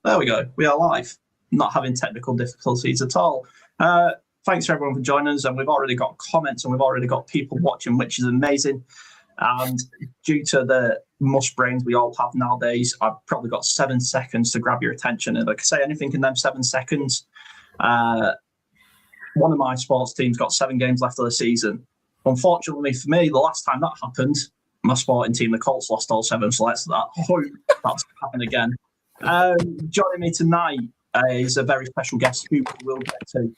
There we go. We are live. Not having technical difficulties at all. Thanks for everyone for joining us. And we've already got comments and we've already got people watching, which is amazing. And due to the mush brains we all have nowadays, I've probably got 7 seconds to grab your attention. If I can say anything in them 7 seconds, one of my sports teams got 7 games left of the season. Unfortunately for me, the last time that happened, my sporting team, the Colts, lost all 7. So let's hope that's happen again. Joining me tonight is a very special guest who we will get to,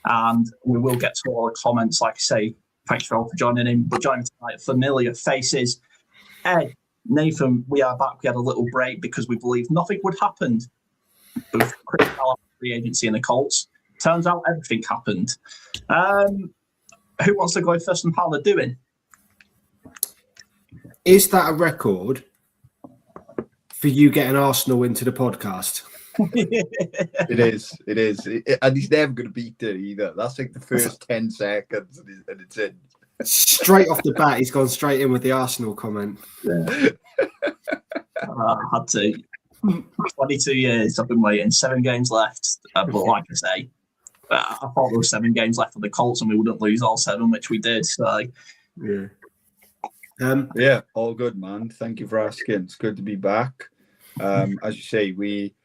and we will get to all the comments. Like I say, thanks for all for joining in. But joining tonight, familiar faces. Ed, Nathan, we are back. We had a little break because we believed nothing would happen with Chris Bell, free agency and the Colts. Turns out everything happened. Who wants to go first and how they're doing? Is that a record for you getting Arsenal into the podcast? It is. And he's never going to beat it either. That's like the first 10 seconds and it's in. Straight off the bat, he's gone straight in with the Arsenal comment. Yeah. I had to. 22 years I've been waiting, 7 games left. But like I say, I thought there were 7 games left for the Colts and we wouldn't lose all 7, which we did. So, yeah, all good, man. Thank you for asking. It's good to be back. As you say, we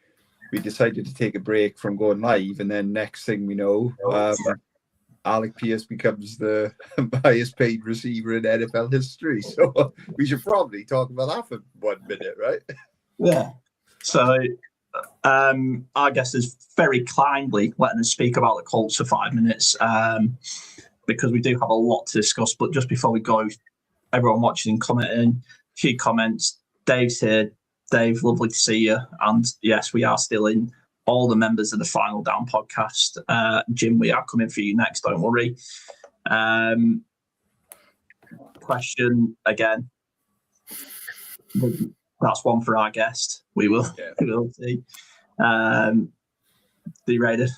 decided to take a break from going live, and then next thing we know, Alec Pierce becomes the highest paid receiver in NFL history. So we should probably talk about that for 1 minute, right? Yeah. So our guest is very kindly letting us speak about the Colts for 5 minutes because we do have a lot to discuss. But just before we go, everyone watching and commenting, a few comments. Dave's here. Dave, lovely to see you. And yes, we are still in all the members of the Final Down podcast. Jim, we are coming for you next, don't worry. Question again. That's one for our guest. We will see. The Raider.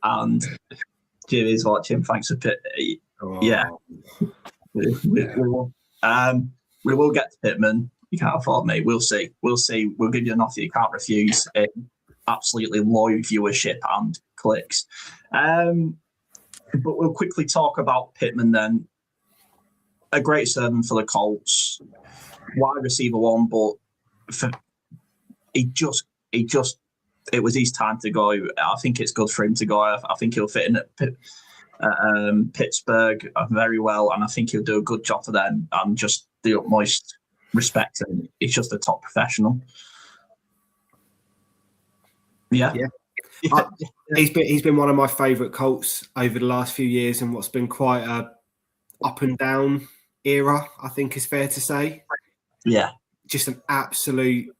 And Jim is watching. Thanks for pity. Yeah. We will get to Pittman. You can't afford me. We'll see. We'll give you an offer you can't refuse. Absolutely low viewership and clicks. But we'll quickly talk about Pittman then. A great servant for the Colts. Wide receiver 1, but it was his time to go. I think it's good for him to go. I think he'll fit in at Pittsburgh very well, and I think he'll do a good job for them. And just the utmost respect, and he's just a top professional. Yeah. He's been one of my favourite Colts over the last few years, and what's been quite a up and down era, I think is fair to say. Yeah, just an absolute.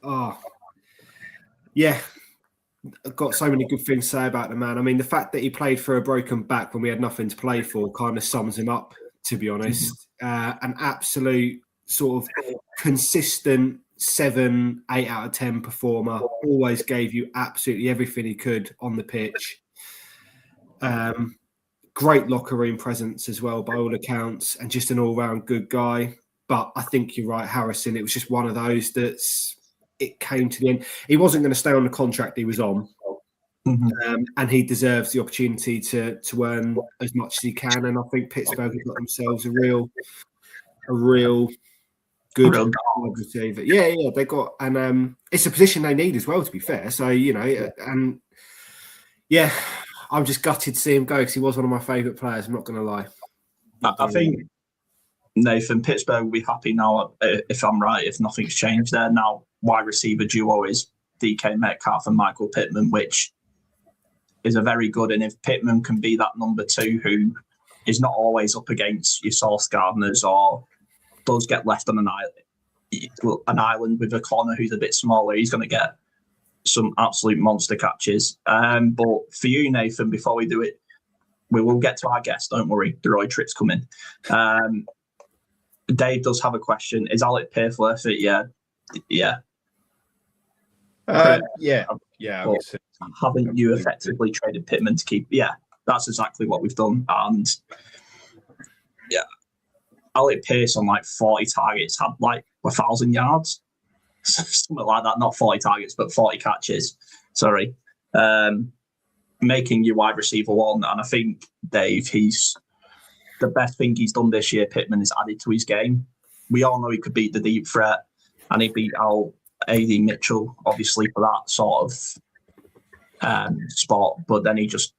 I've got so many good things to say about the man. I mean, the fact that he played for a broken back when we had nothing to play for kind of sums him up, to be honest. An absolute sort of consistent 7, 8 out of 10 performer. Always gave you absolutely everything he could on the pitch. Great locker room presence as well, by all accounts, and just an all-round good guy. But I think you're right, Harrison. It was just one of those it came to the end. He wasn't going to stay on the contract he was on. And he deserves the opportunity to earn as much as he can. And I think Pittsburgh have got themselves a real good receiver. Yeah, they got, and it's a position they need as well, to be fair. So, and yeah, I'm just gutted to see him go because he was one of my favourite players. I'm not going to lie. I think, Nathan, Pittsburgh will be happy now, if I'm right, if nothing's changed there. Now, wide receiver duo is DK Metcalf and Michael Pittman, which is a very good. And if Pittman can be that number 2 who is not always up against your Sauce Gardners or does get left on an island with a corner who's a bit smaller, he's going to get some absolute monster catches. But for you, Nathan, before we do it, we will get to our guest. Don't worry, the Roy Tripp's coming. Dave does have a question. Is Alec Pierce worth it? Yeah. I would say. Haven't you effectively traded Pittman to keep? Yeah, that's exactly what we've done. And yeah, Alec Pierce on like 40 targets had like 1,000 yards, something like that. Not 40 targets, but 40 catches. Sorry, making you wide receiver one. And I think Dave, he's the best thing he's done this year. Pittman is added to his game. We all know he could beat the deep threat, and he beat out AD Mitchell, obviously, for that sort of spot. But then he just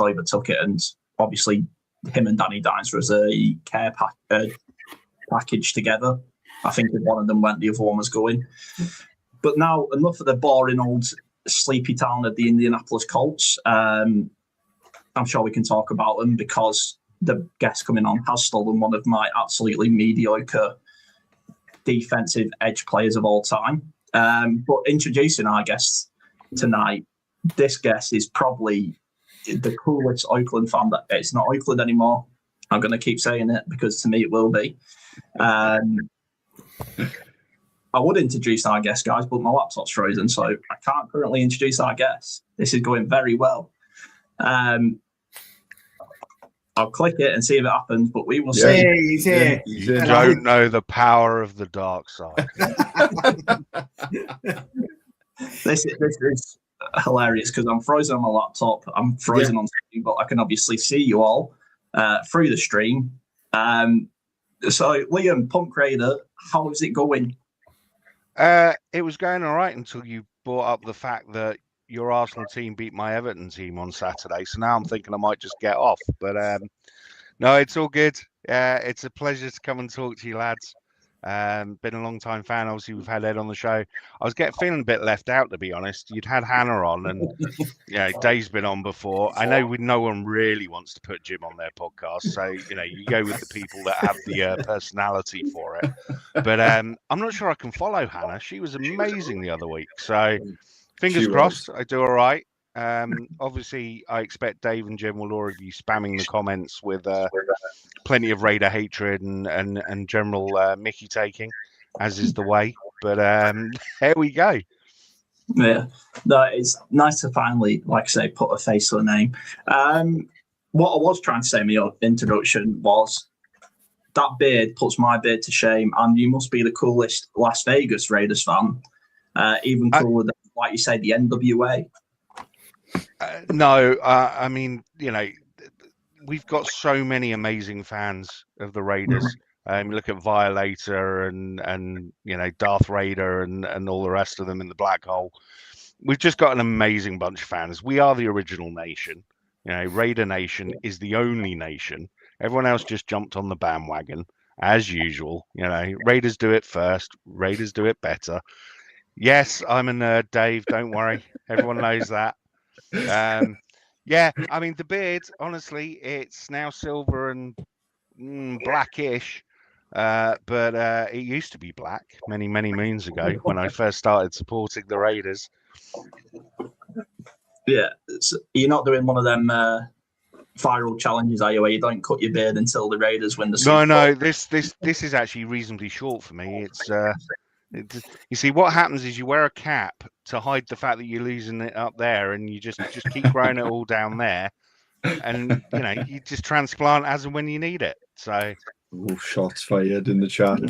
overtook it, and obviously him and Danny Dines was a care package together. I think if one of them went, the other one was going. But now enough of the boring old sleepy town of the Indianapolis Colts. I'm sure we can talk about them because the guest coming on has stolen one of my absolutely mediocre defensive edge players of all time. But introducing our guest tonight, this guest is probably the coolest Oakland fan that it's not Oakland anymore. I'm going to keep saying it because to me it will be. I would introduce our guest, guys, but my laptop's frozen, so I can't currently introduce our guest. This is going very well. I'll click it and see if it happens, but we will see. Yeah, he's here. You don't know the power of the dark side. This is hilarious because I'm frozen on my laptop. I'm frozen on screen, but I can obviously see you all through the stream. So, Liam, Punk Raider, how is it going? It was going all right until you brought up the fact that your Arsenal team beat my Everton team on Saturday. So now I'm thinking I might just get off. But no, it's all good. It's a pleasure to come and talk to you, lads. Been a long time fan. Obviously, we've had Ed on the show. I was feeling a bit left out, to be honest. You'd had Hannah on, and Dave's been on before. I know no one really wants to put Jim on their podcast, so you go with the people that have the personality for it. But I'm not sure I can follow Hannah. She was amazing the other week, so fingers crossed. I do all right. Obviously, I expect Dave and Jim will already be spamming the comments with plenty of Raider hatred and general Mickey taking, as is the way. But here we go. Yeah, no, it's nice to finally, like I say, put a face to a name. What I was trying to say in my introduction was that beard puts my beard to shame, and you must be the coolest Las Vegas Raiders fan, even cooler than, like you say, the NWA. No, I mean, we've got so many amazing fans of the Raiders. Look at Violator and Darth Raider and all the rest of them in the black hole. We've just got an amazing bunch of fans. We are the original nation. Raider Nation is the only nation. Everyone else just jumped on the bandwagon as usual. Raiders do it first. Raiders do it better. Yes, I'm a nerd, Dave. Don't worry. Everyone knows that. I mean, the beard, honestly, it's now silver and blackish, but it used to be black many moons ago when I first started supporting the Raiders. Yeah, so you're not doing one of them viral challenges, are you, where you don't cut your beard until the Raiders win the Super Bowl? No, this is actually reasonably short for me. It's you see, what happens is you wear a cap to hide the fact that you're losing it up there, and you just keep growing it all down there, and you just transplant as and when you need it. So, shots fired in the chat.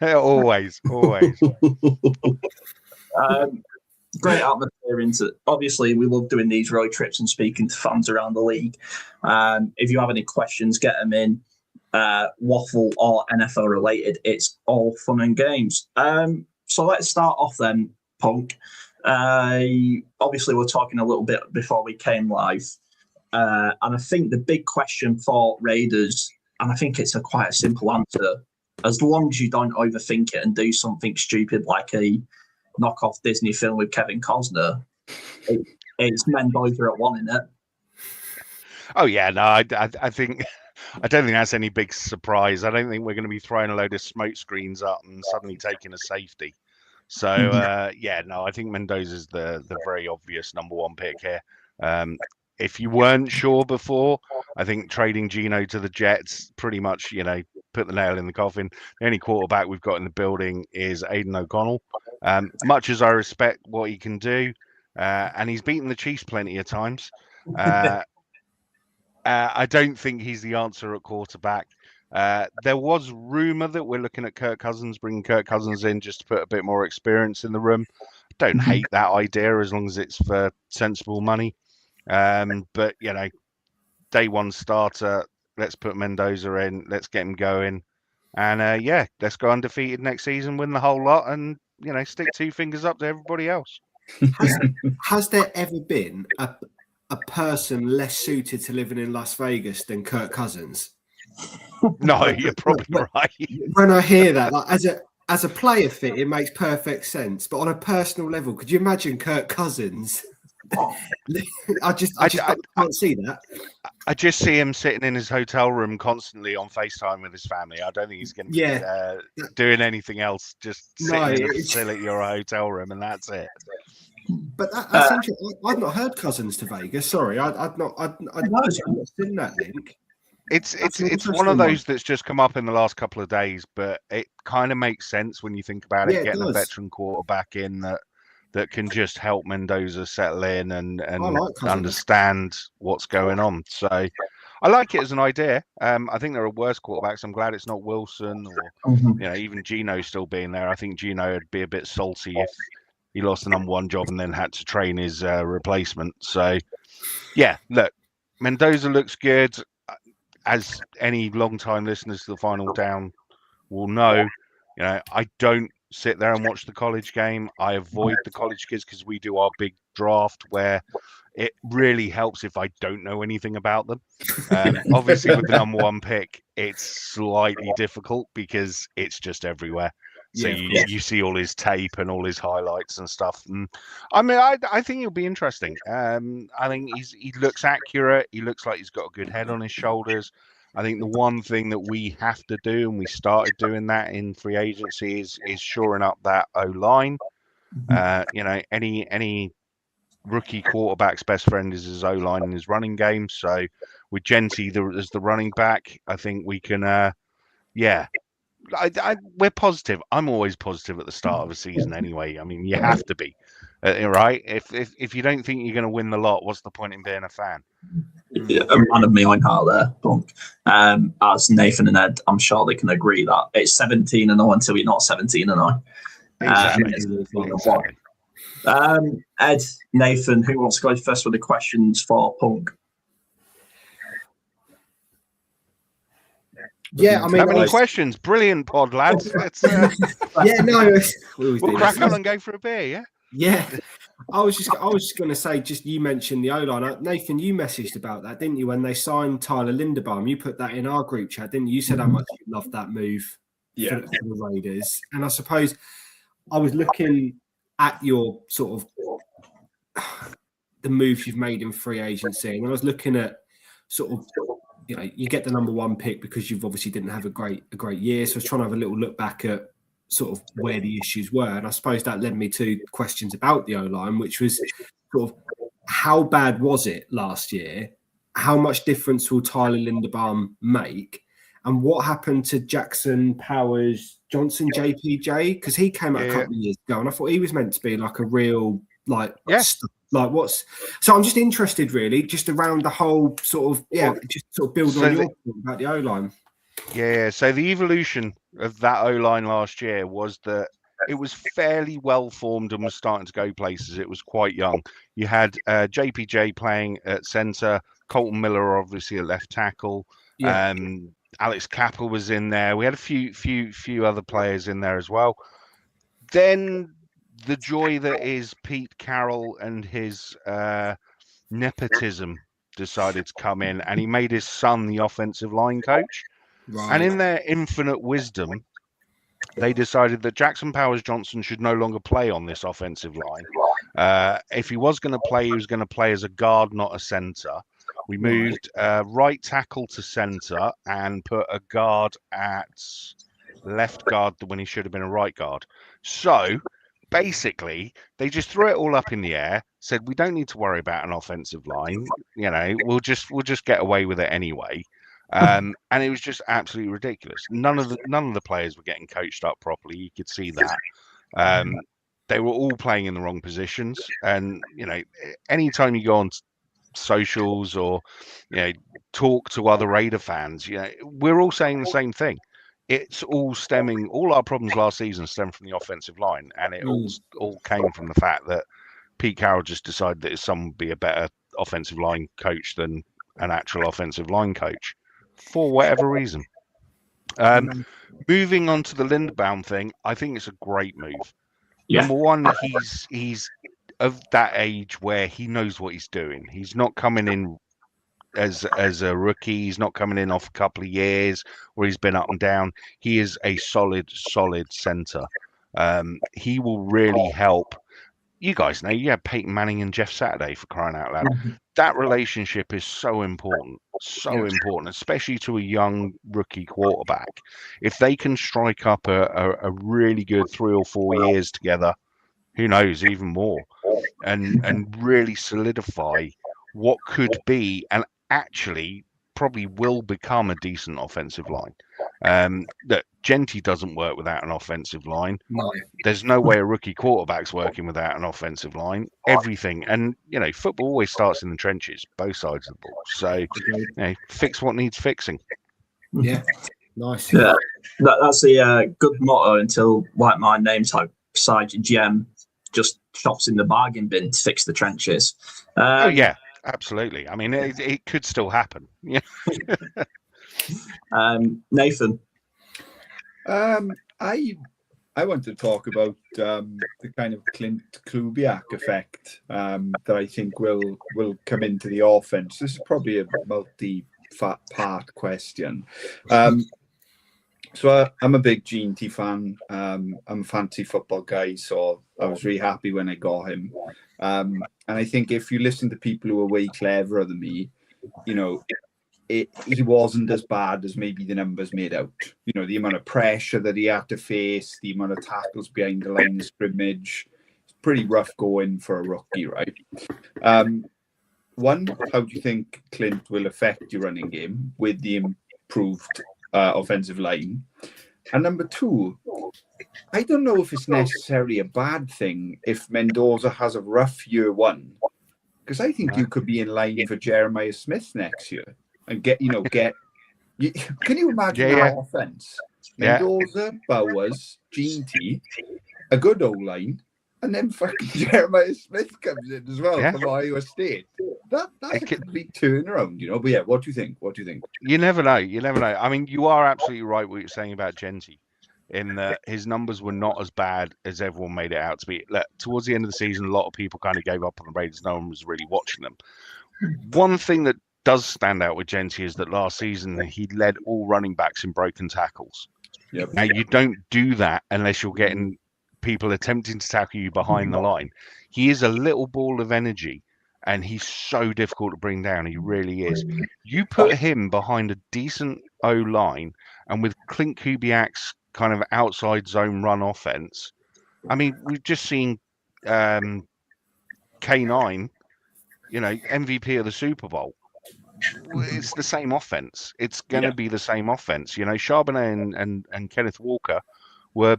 always. Great atmosphere into. Obviously, we love doing these road trips and speaking to fans around the league. If you have any questions, get them in. Waffle or NFL related, it's all fun and games. So let's start off then, Punk. Obviously, we're talking a little bit before we came live, and I think the big question for Raiders, and I think it's quite a simple answer, as long as you don't overthink it and do something stupid like a knockoff Disney film with Kevin Costner, it's Mendoza at one, isn't it? Oh yeah, no, I think. I don't think that's any big surprise. I don't think we're going to be throwing a load of smoke screens up and suddenly taking a safety. So, I think Mendoza's the very obvious number one pick here. If you weren't sure before, I think trading Geno to the Jets pretty much, put the nail in the coffin. The only quarterback we've got in the building is Aiden O'Connell. Much as I respect what he can do, and he's beaten the Chiefs plenty of times, I don't think he's the answer at quarterback. There was rumor that we're looking at bringing Kirk Cousins in just to put a bit more experience in the room. Don't hate that idea as long as it's for sensible money. But day one starter, let's put Mendoza in, let's get him going. And let's go undefeated next season, win the whole lot, and stick 2 fingers up to everybody else. Has there ever been a person less suited to living in Las Vegas than Kirk Cousins? No, you're probably right. When I hear that, like, as a player fit, it makes perfect sense. But on a personal level, could you imagine Kirk Cousins? I can't see that. I just see him sitting in his hotel room constantly on FaceTime with his family. I don't think he's going to be doing anything else. Just sitting in a facility or a hotel room, and that's it. But that's interesting. I've not heard Cousins to Vegas. Sorry, I've not seen that link. It's one of those that's just come up in the last couple of days, but it kind of makes sense when you think about it. Getting a veteran quarterback in that can just help Mendoza settle in and understand what's going on. So I like it as an idea. I think there are worse quarterbacks. I'm glad it's not Wilson or even Gino still being there. I think Gino would be a bit salty if he lost the number 1 job and then had to train his replacement. So look, Mendoza looks good. As any long-time listeners to the Final Down will know, I don't sit there and watch the college game. I avoid the college kids because we do our big draft where it really helps if I don't know anything about them. Obviously, with the number 1 pick, it's slightly difficult because it's just everywhere. So you see all his tape and all his highlights and stuff. And I mean, I think he'll be interesting. I think he looks accurate. He looks like he's got a good head on his shoulders. I think the one thing that we have to do, and we started doing that in free agency, is shoring up that O-line. Any rookie quarterback's best friend is his O-line and his running game. So with Jenty as the running back, I think we can, we're positive. I'm always positive at the start of a season anyway. I mean, you have to be, right? If you don't think you're going to win the lot, what's the point in being a fan? A man of my own heart there, Punk. As Nathan and Ed, I'm sure they can agree that it's 17-0 until you're not 17-0. Exactly. Ed, Nathan, who wants to go first with the questions for Punk? Yeah, I mean, how many questions? Brilliant pod, lads. We'll crack on and go for a beer. Yeah. I was just going to say, you mentioned the O-line. Nathan, you messaged about that, didn't you? When they signed Tyler Linderbaum, you put that in our group chat, didn't you? You said how much you loved that move for the Raiders. And I suppose I was looking at your sort of the moves you've made in free agency, and I was looking at sort of, you get the number 1 pick because you've obviously didn't have a great year. So I was trying to have a little look back at sort of where the issues were. And I suppose that led me to questions about the O-line, which was sort of how bad was it last year? How much difference will Tyler Linderbaum make? And what happened to Jackson Powers Johnson, JPJ? Because he came out a couple of years ago and I thought he was meant to be like a real, so I'm just interested really just around the whole sort of, just sort of build on your point about the O-line. Yeah, so the evolution of that O-line last year was that it was fairly well formed and was starting to go places. It was quite young. You had JPJ playing at centre, Colton Miller obviously at left tackle. Alex Capel was in there. We had a few other players in there as well. Then the joy that is Pete Carroll and his nepotism decided to come in, and he made his son the offensive line coach. Right. And in their infinite wisdom, they decided that Jackson Powers Johnson should no longer play on this offensive line. If he was going to play, he was going to play as a guard, not a center. We moved right tackle to center and put a guard at left guard when he should have been a right guard. So basically, they just threw it all up in the air, said we don't need to worry about an offensive line. We'll just get away with it anyway. And it was just absolutely ridiculous. None of the players were getting coached up properly. You could see that. They were all playing in the wrong positions. And anytime you go on socials or talk to other Raider fans, we're all saying the same thing. It's all stemming. All our problems last season stemmed from the offensive line, and it all came from the fact that Pete Carroll just decided that his son would be a better offensive line coach than an actual offensive line coach for whatever reason. Moving on to the Linderbaum thing, I think it's a great move. Yeah. Number one, he's of that age where he knows what he's doing. He's not coming in as a rookie. He's not coming in off a couple of years where he's been up and down. He is a solid center. He will really help. You guys know you have Peyton Manning and Jeff Saturday, for crying out loud. That relationship is so important, especially to a young rookie quarterback. If they can strike up a really good 3 or 4 years together, who knows, even more, and really solidify what could be and actually probably will become a decent offensive line. That Jenty doesn't work without an offensive line. No. There's no way a rookie quarterback's working without an offensive line. Everything, and football always starts in the trenches, both sides of the ball. So, fix what needs fixing. Yeah, nice. Yeah, that's the good motto until like my name type Sergeant Gem just chops in the bargain bin to fix the trenches. Oh yeah, absolutely. I mean, it could still happen. Yeah. Nathan. I want to talk about the kind of Clint Kubiak effect that I think will come into the offense. This is probably a multi-part question. So I'm a big Jenty fan. I'm a fantasy football guy, so I was really happy when I got him. And I think if you listen to people who are way cleverer than me, he wasn't as bad as maybe the numbers made out. The amount of pressure that he had to face, the amount of tackles behind the line of scrimmage, it's pretty rough going for a rookie, right? One, how do you think Clint will affect your running game with the improved offensive line? And number two, I don't know if it's necessarily a bad thing if Mendoza has a rough year one, because I think you could be in line for Jeremiah Smith next year. And can you imagine that offense? Mendoza, Bowers, Jenty, a good O-line, and then fucking Jeremiah Smith comes in as well from Iowa State. That's a complete turnaround, But yeah, what do you think? You never know. I mean, you are absolutely right what you're saying about Jenty, in that his numbers were not as bad as everyone made it out to be. Towards the end of the season, a lot of people kind of gave up on the Raiders. No one was really watching them. One thing that does stand out with Jenty is that last season he led all running backs in broken tackles. Yep. Now you don't do that unless you're getting people attempting to tackle you behind the line. He is a little ball of energy, and he's so difficult to bring down. He really is. You put him behind a decent O-line, and with Clint Kubiak's kind of outside zone run offense, I mean, we've just seen K9, MVP of the Super Bowl. It's the same offense. It's going to be the same offense. Charbonnet and Kenneth Walker were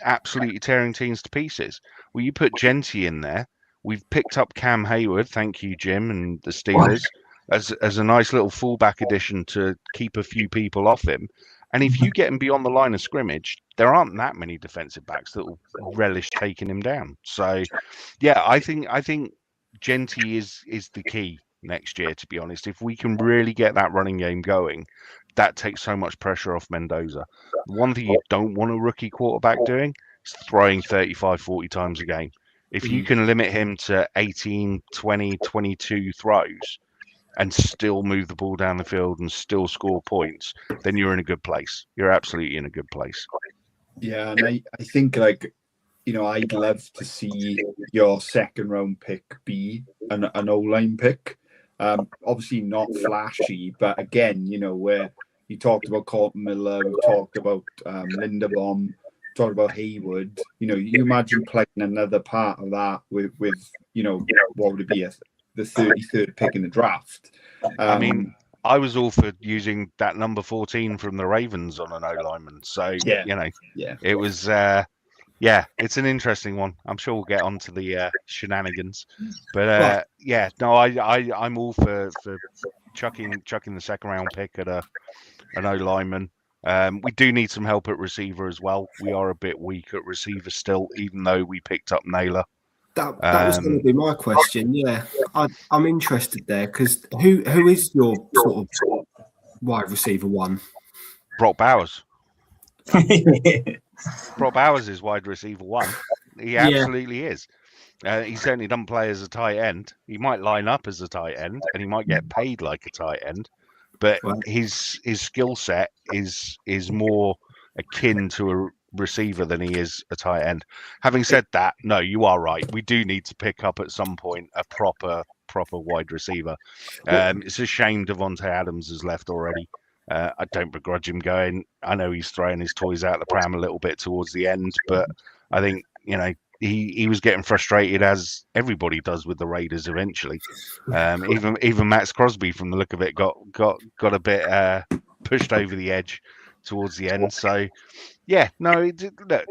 absolutely tearing teams to pieces. Well, you put Jenty in there. We've picked up Cam Hayward, thank you, Jim, and the Steelers, as a nice little fullback addition to keep a few people off him. And if you get him beyond the line of scrimmage, there aren't that many defensive backs that will relish taking him down. So, yeah, I think Jenty is the key next year, to be honest. If we can really get that running game going, that takes so much pressure off Mendoza. One thing you don't want a rookie quarterback doing is throwing 35, 40 times a game. If you can limit him to 18, 20, 22 throws and still move the ball down the field and still score points, then you're in a good place. You're absolutely in a good place. Yeah, and I think I'd love to see your second round pick be an O-line pick. Obviously not flashy, but again, where you talked about Colton Miller, we talked about Linderbaum, talked about Hayward. You imagine playing another part of that with what would it be, the 33rd pick in the draft. I mean, I was all for using that number 14 from the Ravens on an O-lineman. So, it was Yeah, it's an interesting one. I'm sure we'll get onto the shenanigans, but Right. yeah, no, I'm all for chucking the second round pick at an O lineman. We do need some help at receiver as well. We are a bit weak at receiver still, even though we picked up Naylor. That was going to be my question. Yeah, I'm interested there because who is your sort of wide receiver one? Brock Bowers. Brock Bowers is wide receiver one. He absolutely is. He certainly doesn't play as a tight end. He might line up as a tight end, and he might get paid like a tight end. But Right. his skill set is more akin to a receiver than he is a tight end. Having said that, no, you are right. We do need to pick up at some point a proper wide receiver. It's a shame Devontae Adams has left already. I don't begrudge him going. I know he's throwing his toys out the pram a little bit towards the end, but I think, he was getting frustrated, as everybody does with the Raiders eventually. Even Max Crosby, from the look of it, got a bit pushed over the edge towards the end. So yeah, no, look,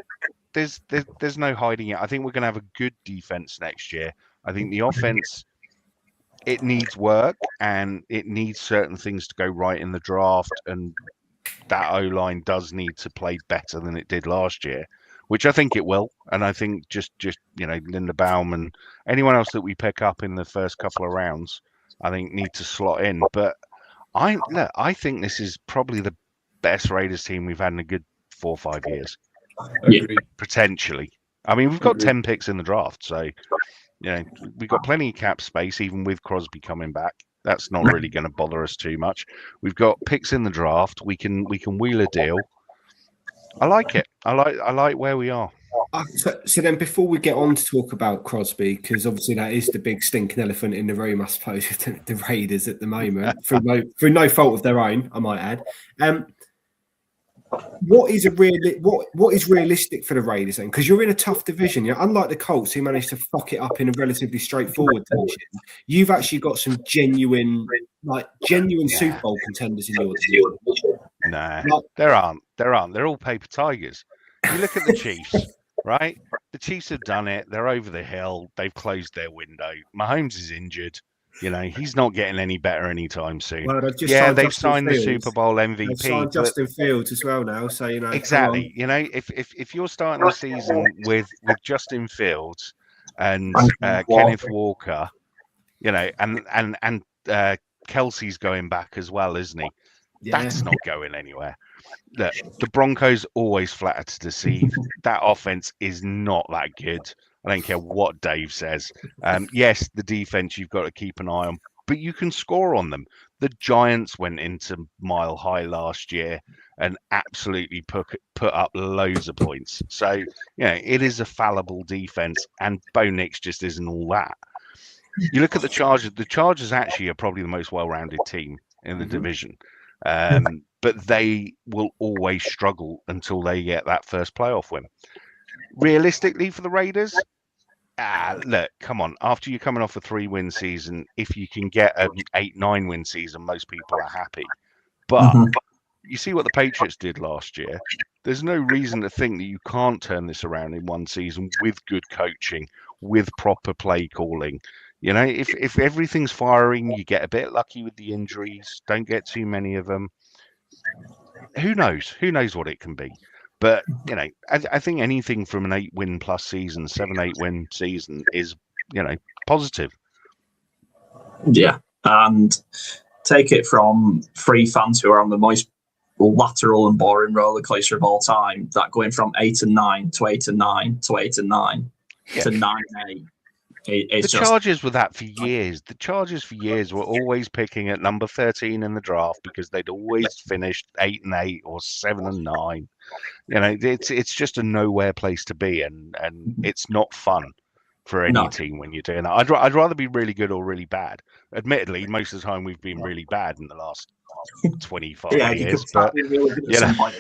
there's no hiding it. I think we're going to have a good defense next year. I think the offense, it needs work and it needs certain things to go right in the draft, and that O-line does need to play better than it did last year, which I think it will. And I think just Linderbaum and anyone else that we pick up in the first couple of rounds, I think need to slot in. But I think this is probably the best Raiders team we've had in a good 4 or 5 years, potentially. I mean, we've got 10 picks in the draft, so we've got plenty of cap space, even with Crosby coming back. That's not really going to bother us too much. We've got picks in the draft. We can wheel a deal. I like it. I like where we are. So then, before we get on to talk about Crosby, because obviously that is the big stinking elephant in the room, I suppose, the Raiders at the moment, through no fault of their own, I might add. What is realistic for the Raiders then? Because you're in a tough division. Unlike the Colts, who managed to fuck it up in a relatively straightforward division, you've actually got some genuine Super Bowl contenders in your division. Nah, there aren't. They're all paper tigers. You look at the Chiefs, right? The Chiefs have done it. They're over the hill. They've closed their window. Mahomes is injured. He's not getting any better anytime soon. Well, they've signed the Super Bowl MVP. They've signed Justin Fields as well now. So exactly. If you're starting the season with Justin Fields and Kenneth Walker, and Kelsey's going back as well, isn't he? Yeah. That's not going anywhere. Look, the Broncos always flatter to deceive. That offense is not that good. I don't care what Dave says. Yes, the defense you've got to keep an eye on, but you can score on them. The Giants went into Mile High last year and absolutely put up loads of points. So, it is a fallible defense, and Bo Nix just isn't all that. You look at the Chargers. The Chargers actually are probably the most well-rounded team in the division. But they will always struggle until they get that first playoff win. Realistically, for the Raiders, look, come on. After you're coming off a 3-win season, if you can get an 8-9 win season, most people are happy. But you see what the Patriots did last year. There's no reason to think that you can't turn this around in one season with good coaching, with proper play calling. If everything's firing, you get a bit lucky with the injuries. Don't get too many of them. Who knows? Who knows what it can be? But, I think anything from an 8-win plus season, 7-8 win season is, positive. Yeah. And take it from 3 fans who are on the most lateral and boring roller coaster of all time, that going from 8-9 to 8-9 to 8-9 to 9-8. Chargers were that for years. The Chargers for years were always picking at number 13 in the draft because they'd always finished 8-8 or 7-9. It's just a nowhere place to be, and it's not fun for any team when you're doing that. I'd rather be really good or really bad. Admittedly, most of the time we've been really bad in the last 25 years. But yeah, but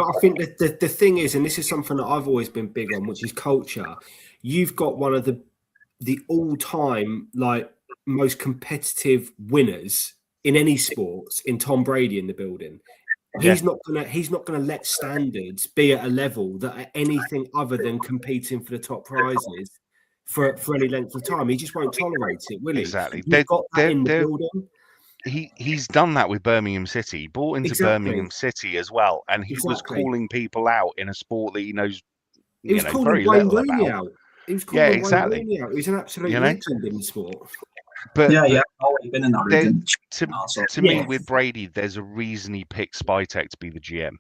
I think that the thing is, and this is something that I've always been big on, which is culture. You've got one of the all-time most competitive winners in any sports in Tom Brady in the building. He's not gonna let standards be at a level that are anything other than competing for the top prizes for any length of time. He just won't tolerate it, will he? Exactly. You've got that in the building. He's done that with Birmingham City. He bought into Birmingham City as well, and he was calling people out in a sport that he knows very little about. He was calling Wayne Rooney out. He's an absolute legend in the sport. But always been in that region. To me, with Brady, there's a reason he picked Spytek to be the GM.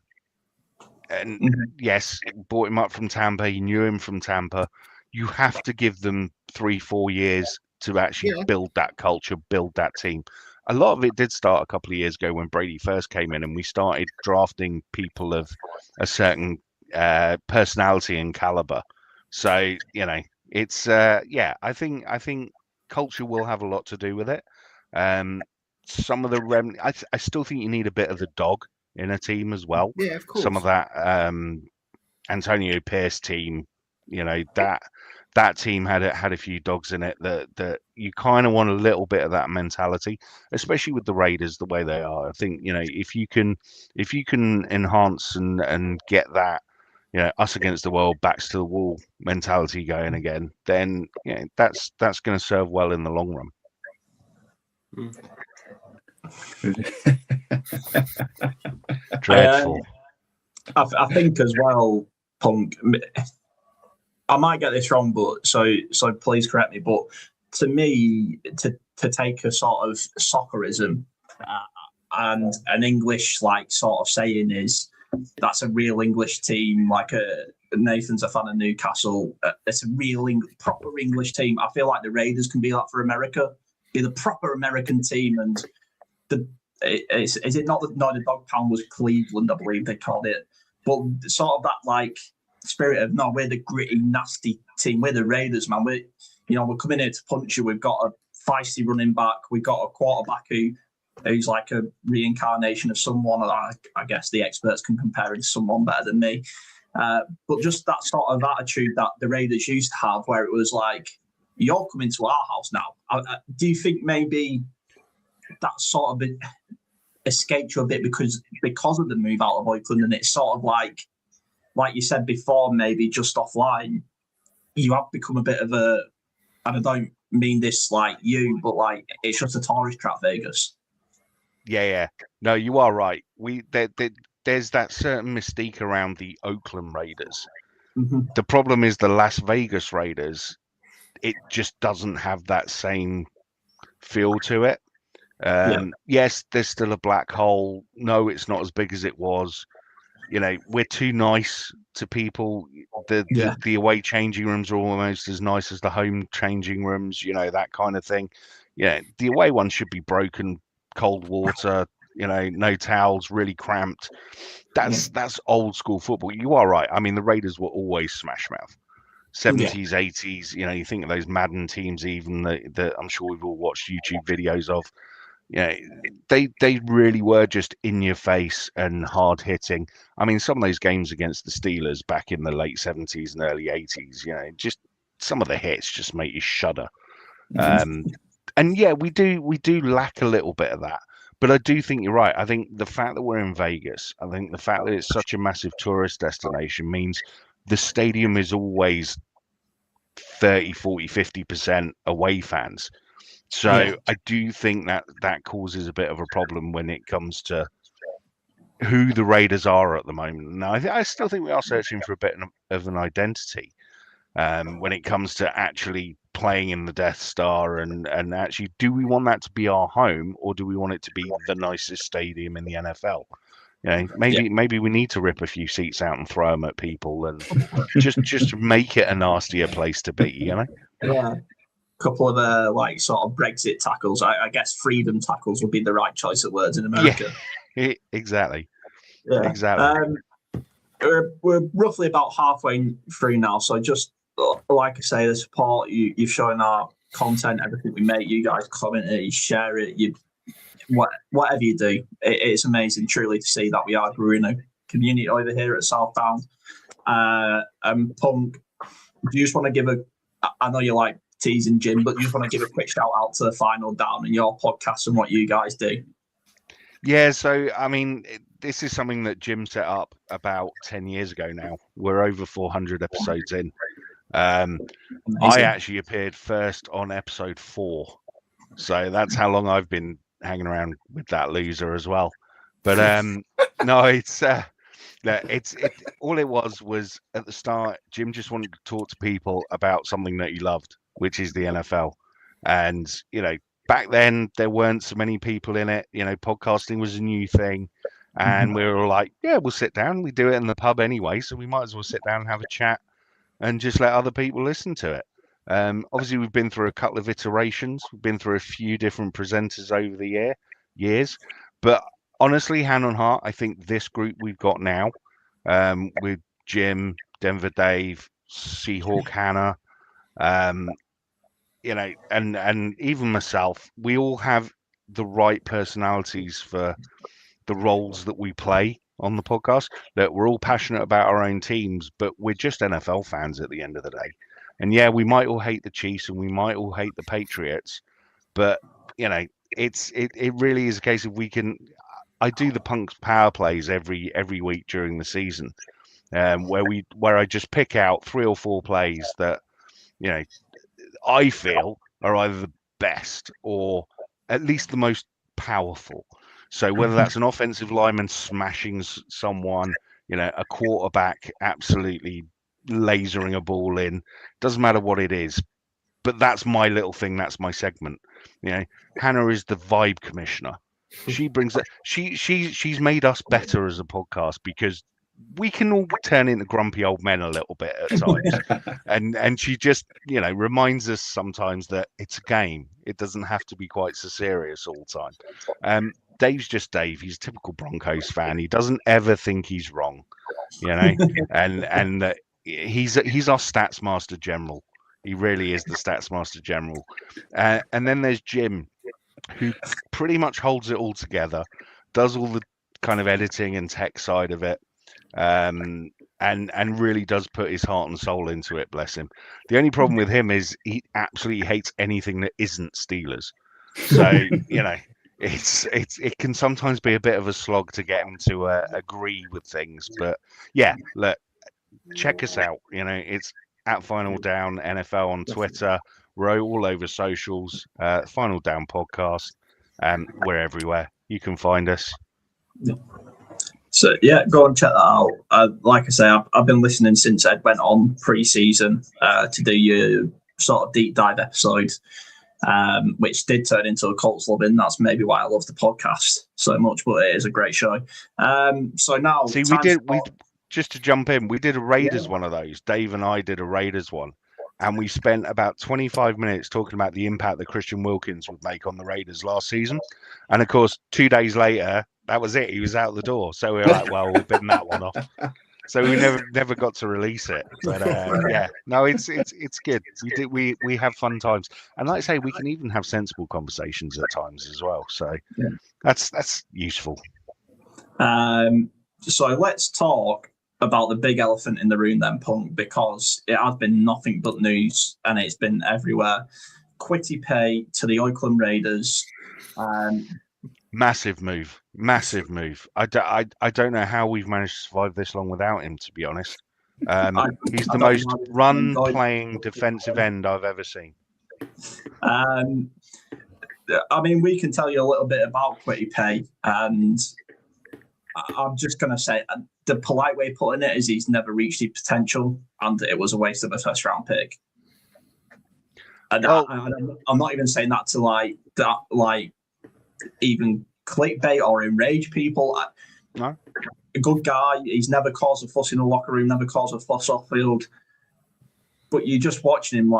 And yes, bought him up from Tampa. He knew him from Tampa. You have to give them 3-4 years to actually build that culture, build that team. A lot of it did start a couple of years ago when Brady first came in, and we started drafting people of a certain personality and caliber. So it's I think culture will have a lot to do with it. Some of the I still think you need a bit of the dog in a team as well. Yeah, of course. Some of that Antonio Pierce team, that team had a few dogs in it that you kind of want a little bit of that mentality, especially with the Raiders the way they are. I think if you can enhance and get that us against the world, backs to the wall mentality going again, then that's going to serve well in the long run. Dreadful. I think as well, Punk. I might get this wrong, but so please correct me. But to me, to take a sort of soccerism and an English sort of saying is that's a real English team. Nathan's a fan of Newcastle. It's a real proper English team. I feel like the Raiders can be that for America, be the proper American team. And is it not the dog pound was Cleveland, I believe they called it, but sort of that spirit of we're the gritty, nasty team. We're the Raiders, man. We're coming here to punch you. We've got a feisty running back. We've got a quarterback who's like a reincarnation of someone. I guess the experts can compare him to someone better than me. But just that sort of attitude that the Raiders used to have, where it was like, you're coming to our house now. Do you think maybe that sort of escaped you a bit because of the move out of Oakland, and it's sort of like you said before, maybe just offline, you have become a bit of and I don't mean this like you, but it's just a tourist trap, Vegas. Yeah. No, you are right. There's that certain mystique around the Oakland Raiders. Mm-hmm. The problem is the Las Vegas Raiders, it just doesn't have that same feel to it. Yes, there's still a black hole. No, it's not as big as it was. We're too nice to people. The away changing rooms are almost as nice as the home changing rooms, that kind of thing. The away ones should be broken, cold water, no towels, really cramped. That's old school football. You are right. I mean, the Raiders were always smash mouth. 70s, 80s, you think of those Madden teams, even that I'm sure we've all watched YouTube videos of. They really were just in your face and hard hitting. I mean, some of those games against the Steelers back in the late 70s and early 80s, just some of the hits just make you shudder. And we do lack a little bit of that. But I do think you're right. I think the fact that we're in Vegas, I think the fact that it's such a massive tourist destination means the stadium is always 30, 40, 50% away fans. So I do think that causes a bit of a problem when it comes to who the Raiders are at the moment. Now, I still think we are searching for a bit of an identity when it comes to actually playing in the Death Star and actually, do we want that to be our home, or do we want it to be the nicest stadium in the NFL? Maybe we need to rip a few seats out and throw them at people and just make it a nastier place to be. Yeah. Couple of sort of Brexit tackles. I guess freedom tackles would be the right choice of words in America. Yeah, exactly. Yeah. Exactly. We're roughly about halfway through now, so just like I say, the support you've shown our content, everything we make, you guys comment it, you share it, whatever you do, it's amazing truly to see that we are growing a community over here at Southbound. And Punk, do you just want to give I know you like teasing Jim, but you just want to give a quick shout out to the Final Down and your podcast and what you guys do? Yeah, so I mean, this is something that Jim set up about 10 years ago now. We're over 400 episodes in. I actually appeared first on episode 4. So that's how long I've been hanging around with that loser as well. But no, it's all it was at the start, Jim just wanted to talk to people about something that he loved, which is the NFL. And, back then there weren't so many people in it. Podcasting was a new thing. And we were like, yeah, we'll sit down. We do it in the pub anyway, so we might as well sit down and have a chat and just let other people listen to it. Obviously, we've been through a couple of iterations. We've been through a few different presenters over the years. But honestly, hand on heart, I think this group we've got now, with Jim, Denver Dave, Seahawk Hannah, and even myself, we all have the right personalities for the roles that we play on the podcast. That we're all passionate about our own teams, but we're just NFL fans at the end of the day. And yeah, we might all hate the Chiefs and we might all hate the Patriots, but it really is a case of I do the Punks power plays every week during the season, where I just pick out 3 or 4 plays that I feel are either the best or at least the most powerful. So whether that's an offensive lineman smashing someone, a quarterback absolutely lasering a ball in, doesn't matter what it is, but that's my little thing. That's my segment. Hannah is the vibe commissioner. She brings that. She's made us better as a podcast because we can all turn into grumpy old men a little bit at times, and she just reminds us sometimes that it's a game. It doesn't have to be quite so serious all the time. Dave's just Dave. He's a typical Broncos fan. He doesn't ever think he's wrong, and he's our stats master general. He really is the stats master general. And then there's Jim, who pretty much holds it all together, does all the kind of editing and tech side of it, and really does put his heart and soul into it, bless him. The only problem with him is he absolutely hates anything that isn't Steelers. So, it can sometimes be a bit of a slog to get him to agree with things. But yeah, look, check us out. It's at Final Down NFL on Twitter. We're all over socials. Final Down podcast. We're everywhere. You can find us. So yeah, go and check that out. Like I say, I've been listening since Ed went on pre-season to do your sort of deep dive episode, which did turn into a Colts loving. That's maybe why I love the podcast so much. But it is a great show. So now, see, we just to jump in, we did a Raiders one of those. Dave and I did a Raiders one. And we spent about 25 minutes talking about the impact that Christian Wilkins would make on the Raiders last season. And of course, 2 days later, that was it. He was out the door. So we were like, well, we'll bin that one off. So we never got to release it. But yeah, no, it's good. We have fun times. And like I say, we can even have sensible conversations at times as well. So that's useful. So let's talk about the big elephant in the room then, Punk, because it has been nothing but news and it's been everywhere. Quitty Pay to the Oakland Raiders. Massive move. I don't know how we've managed to survive this long without him, to be honest. He's the most run-playing defensive end I've ever seen. I mean, we can tell you a little bit about Quitty Pay, and I'm just going to say the polite way of putting it is he's never reached his potential, and it was a waste of a first-round pick. And I'm not even saying that to even clickbait or enrage people. No. A good guy. He's never caused a fuss in the locker room, never caused a fuss off field. But you're just watching him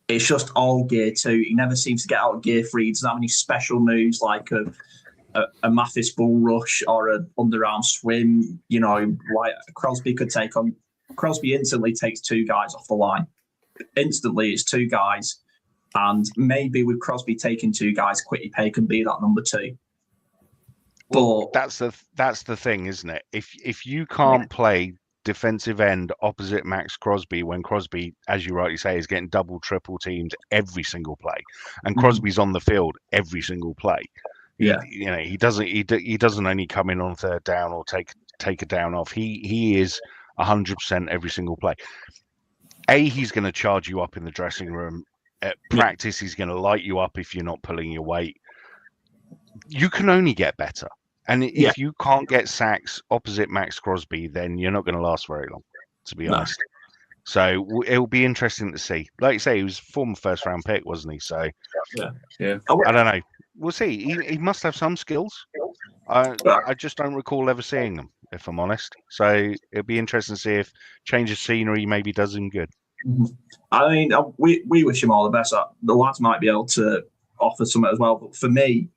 it's just all gear 2. He never seems to get out of gear 3. He doesn't have any special moves like a Mathis bull rush or an underarm swim, like Crosby could take on. Crosby instantly takes 2 guys off the line. Instantly, it's 2 guys. And maybe with Crosby taking 2 guys, Quitty Pay can be that number 2. But that's the thing, isn't it? If you can't play defensive end opposite Max Crosby when Crosby, as you rightly say, is getting double, triple teamed every single play, and Crosby's on the field every single play, Yeah. He doesn't only come in on third down or take a down off. He is 100% every single play. He's going to charge you up in the dressing room. At practice, he's going to light you up if you're not pulling your weight. You can only get better. And if you can't get sacks opposite Max Crosby, then you're not going to last very long, to be honest. So it'll be interesting to see. Like you say, he was former first-round pick, wasn't he? So yeah. I don't know. We'll see. He must have some skills. I just don't recall ever seeing them, if I'm honest. So it'll be interesting to see if change of scenery maybe does him good. I mean, we wish him all the best. The lads might be able to offer something as well. But for me,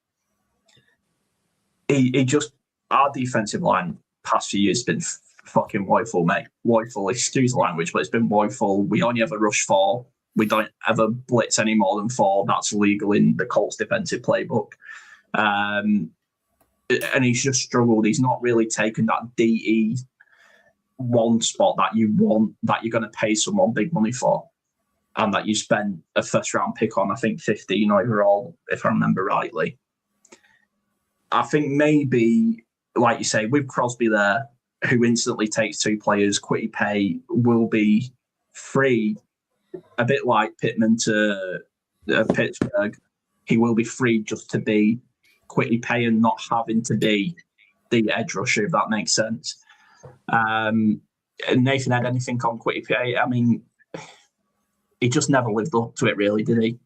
he just, our defensive line past few years has been fucking woeful, mate. Woeful, excuse the language, but it's been woeful. We only ever rush 4. We don't ever blitz any more than 4. That's legal in the Colts defensive playbook. And he's just struggled. He's not really taken that DE one spot that you want, that you're going to pay someone big money for, and that you spent a first-round pick on, I think 15 overall, if I remember rightly. I think maybe, like you say, with Crosby there, who instantly takes 2 players, Quitty Pay will be free, a bit like Pittman to Pittsburgh. He will be free just to be Quitty Pay and not having to be the edge rusher, if that makes sense. Nathan had anything on Quitty Pay? I mean, he just never lived up to it, really, did he?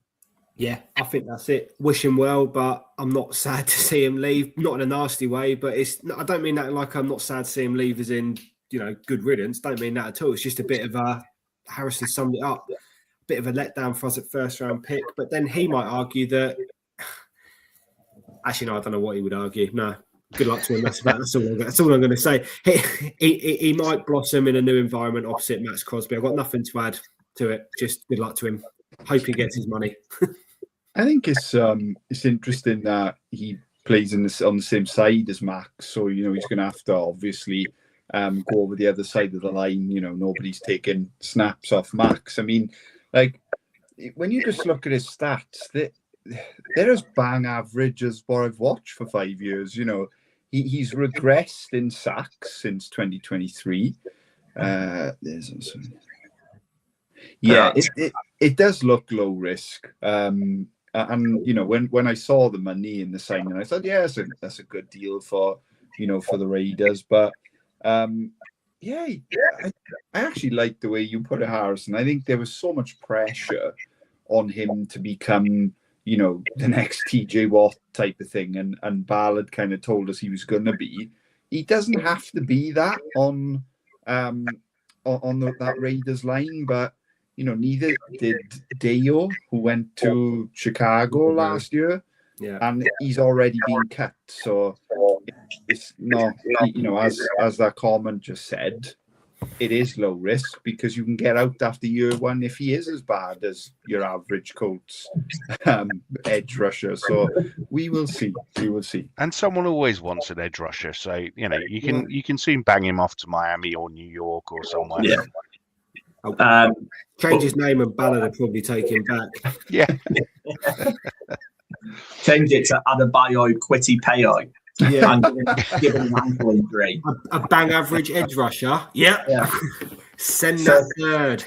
Yeah, I think that's it. Wish him well, but I'm not sad to see him leave. Not in a nasty way, but I don't mean that like I'm not sad to see him leave as in, good riddance. Don't mean that at all. It's just a bit of a, Harrison summed it up, a bit of a letdown for us at first round pick. But then he might argue that, actually, no, I don't know what he would argue. No, good luck to him. That's all I'm going to say. He might blossom in a new environment opposite Max Crosby. I've got nothing to add to it. Just good luck to him. Hope he gets his money. I think it's interesting that he plays on the same side as Max, so he's going to have to obviously go over the other side of the line. Nobody's taking snaps off Max. I mean, like when you just look at his stats, they're as bang average as what I've watched for 5 years. He's regressed in sacks since 2023. There's also. Yeah, it does look low risk. And when I saw the money in the signing, I thought, yeah, that's a good deal for the Raiders. But I actually like the way you put it, Harrison. I think there was so much pressure on him to become, the next TJ Watt type of thing, and Ballard kind of told us he was going to be. He doesn't have to be that on that Raiders line, but. Neither did Deo, who went to Chicago last year, and he's already been cut. So it's not, as that comment just said, it is low risk because you can get out after year 1 if he is as bad as your average Colts edge rusher. So we will see. And someone always wants an edge rusher, so you can soon bang him off to Miami or New York or somewhere. Yeah. Change his name and Ballard will probably take him back. Yeah. Change it to Adebayo Quitty Payo. Yeah. And give him an ankle injury. A bang average edge rusher. Yeah. Send that third.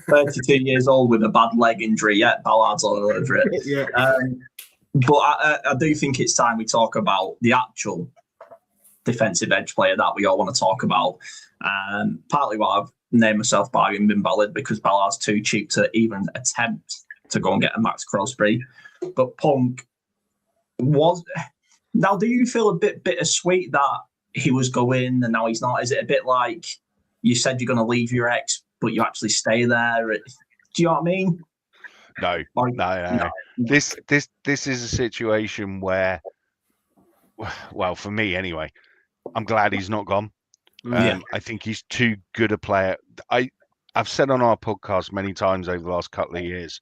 32 years old with a bad leg injury. Yeah, Ballard's all over it. Yeah. But I do think it's time we talk about the actual defensive edge player that we all want to talk about. Partly what I've named myself bargain bin Ballard because Ballard's too cheap to even attempt to go and get a Max Crosby. But Punk was... Now, do you feel a bit bittersweet that he was going and now he's not? Is it a bit like you said you're going to leave your ex, but you actually stay there? Do you know what I mean? No. This is a situation where, well, for me anyway, I'm glad he's not gone. I think he's too good a player. I've said on our podcast many times over the last couple of years,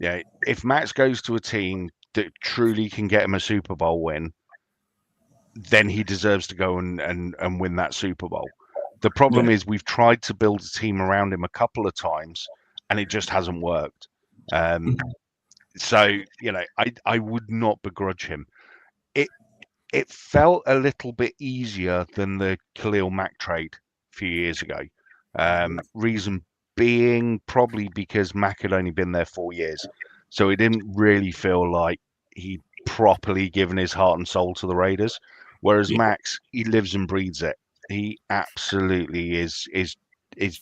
if Max goes to a team that truly can get him a Super Bowl win, then he deserves to go and win that Super Bowl. The problem is we've tried to build a team around him a couple of times and it just hasn't worked. So, I would not begrudge him. it felt a little bit easier than the Khalil Mack trade a few years ago. Reason being probably because Mack had only been there 4 years, so it didn't really feel like he'd properly given his heart and soul to the Raiders. Whereas Max, he lives and breathes it. He absolutely is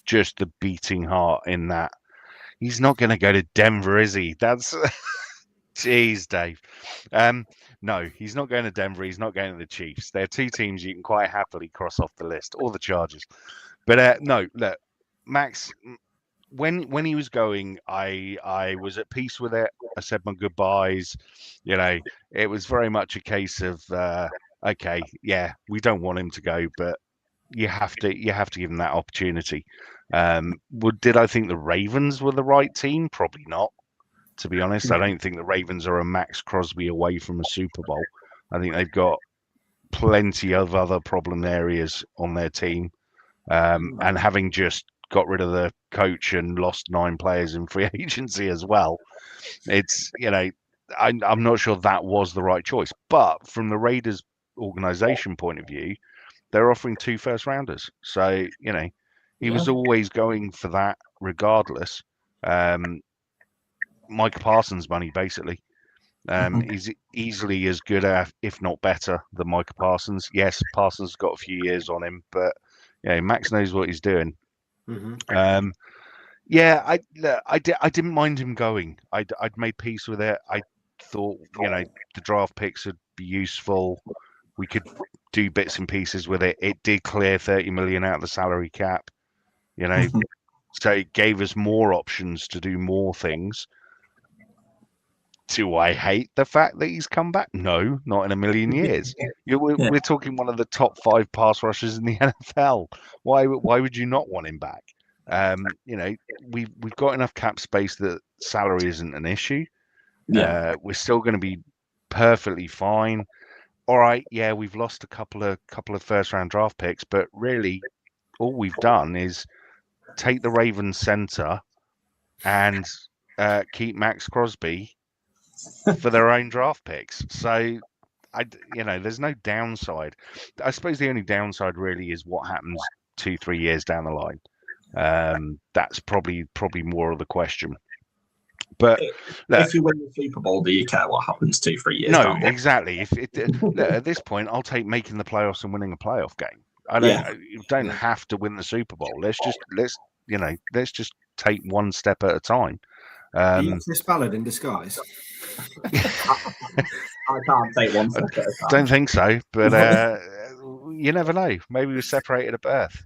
just the beating heart in that. He's not going to go to Denver, is he? That's jeez, Dave. No, he's not going to Denver. He's not going to the Chiefs. They're two teams you can quite happily cross off the list, or the Chargers. But no, look, Max. When he was going, I was at peace with it. I said my goodbyes. You know, it was very much a case of okay, yeah, we don't want him to go, but you have to give him that opportunity. Did I think the Ravens were the right team? Probably not. To be honest, I don't think the Ravens are a Max Crosby away from a Super Bowl. I think they've got plenty of other problem areas on their team. And having just got rid of the coach and lost 9 players in free agency as well, it's, you know, I'm not sure that was the right choice. But from the Raiders organization point of view, they're offering 2 first rounders. So, you know, he was always going for that regardless. Micah Parsons money, basically. He's easily as good, if not better, than Micah Parsons. Yes, Parsons got a few years on him, but yeah, Max knows what he's doing. Yeah, I didn't mind him going. I'd made peace with it. I thought, you know, the draft picks would be useful. We could do bits and pieces with it. It did clear 30 million out of the salary cap, you know, so it gave us more options to do more things. Do I hate the fact that he's come back? No, not in a million years. We're talking one of the top 5 pass rushers in the NFL. Why would you not want him back? You know, we've got enough cap space that salary isn't an issue. We're still going to be perfectly fine. All right, yeah, we've lost a couple of first round draft picks, but really, all we've done is take the Ravens center and keep Max Crosby for their own draft picks. So, you know, there's no downside. I suppose the only downside really is what happens 2-3 years down the line. That's probably more of the question. But if you win the Super Bowl, do you care what happens 2-3 years? No, exactly. At this point, I'll take making the playoffs and winning a playoff game. You don't have to win the Super Bowl. Let's just take one step at a time. Are you Chris Ballard in disguise? I can't take one step at a time. Don't think so, but you never know. Maybe we're separated at birth.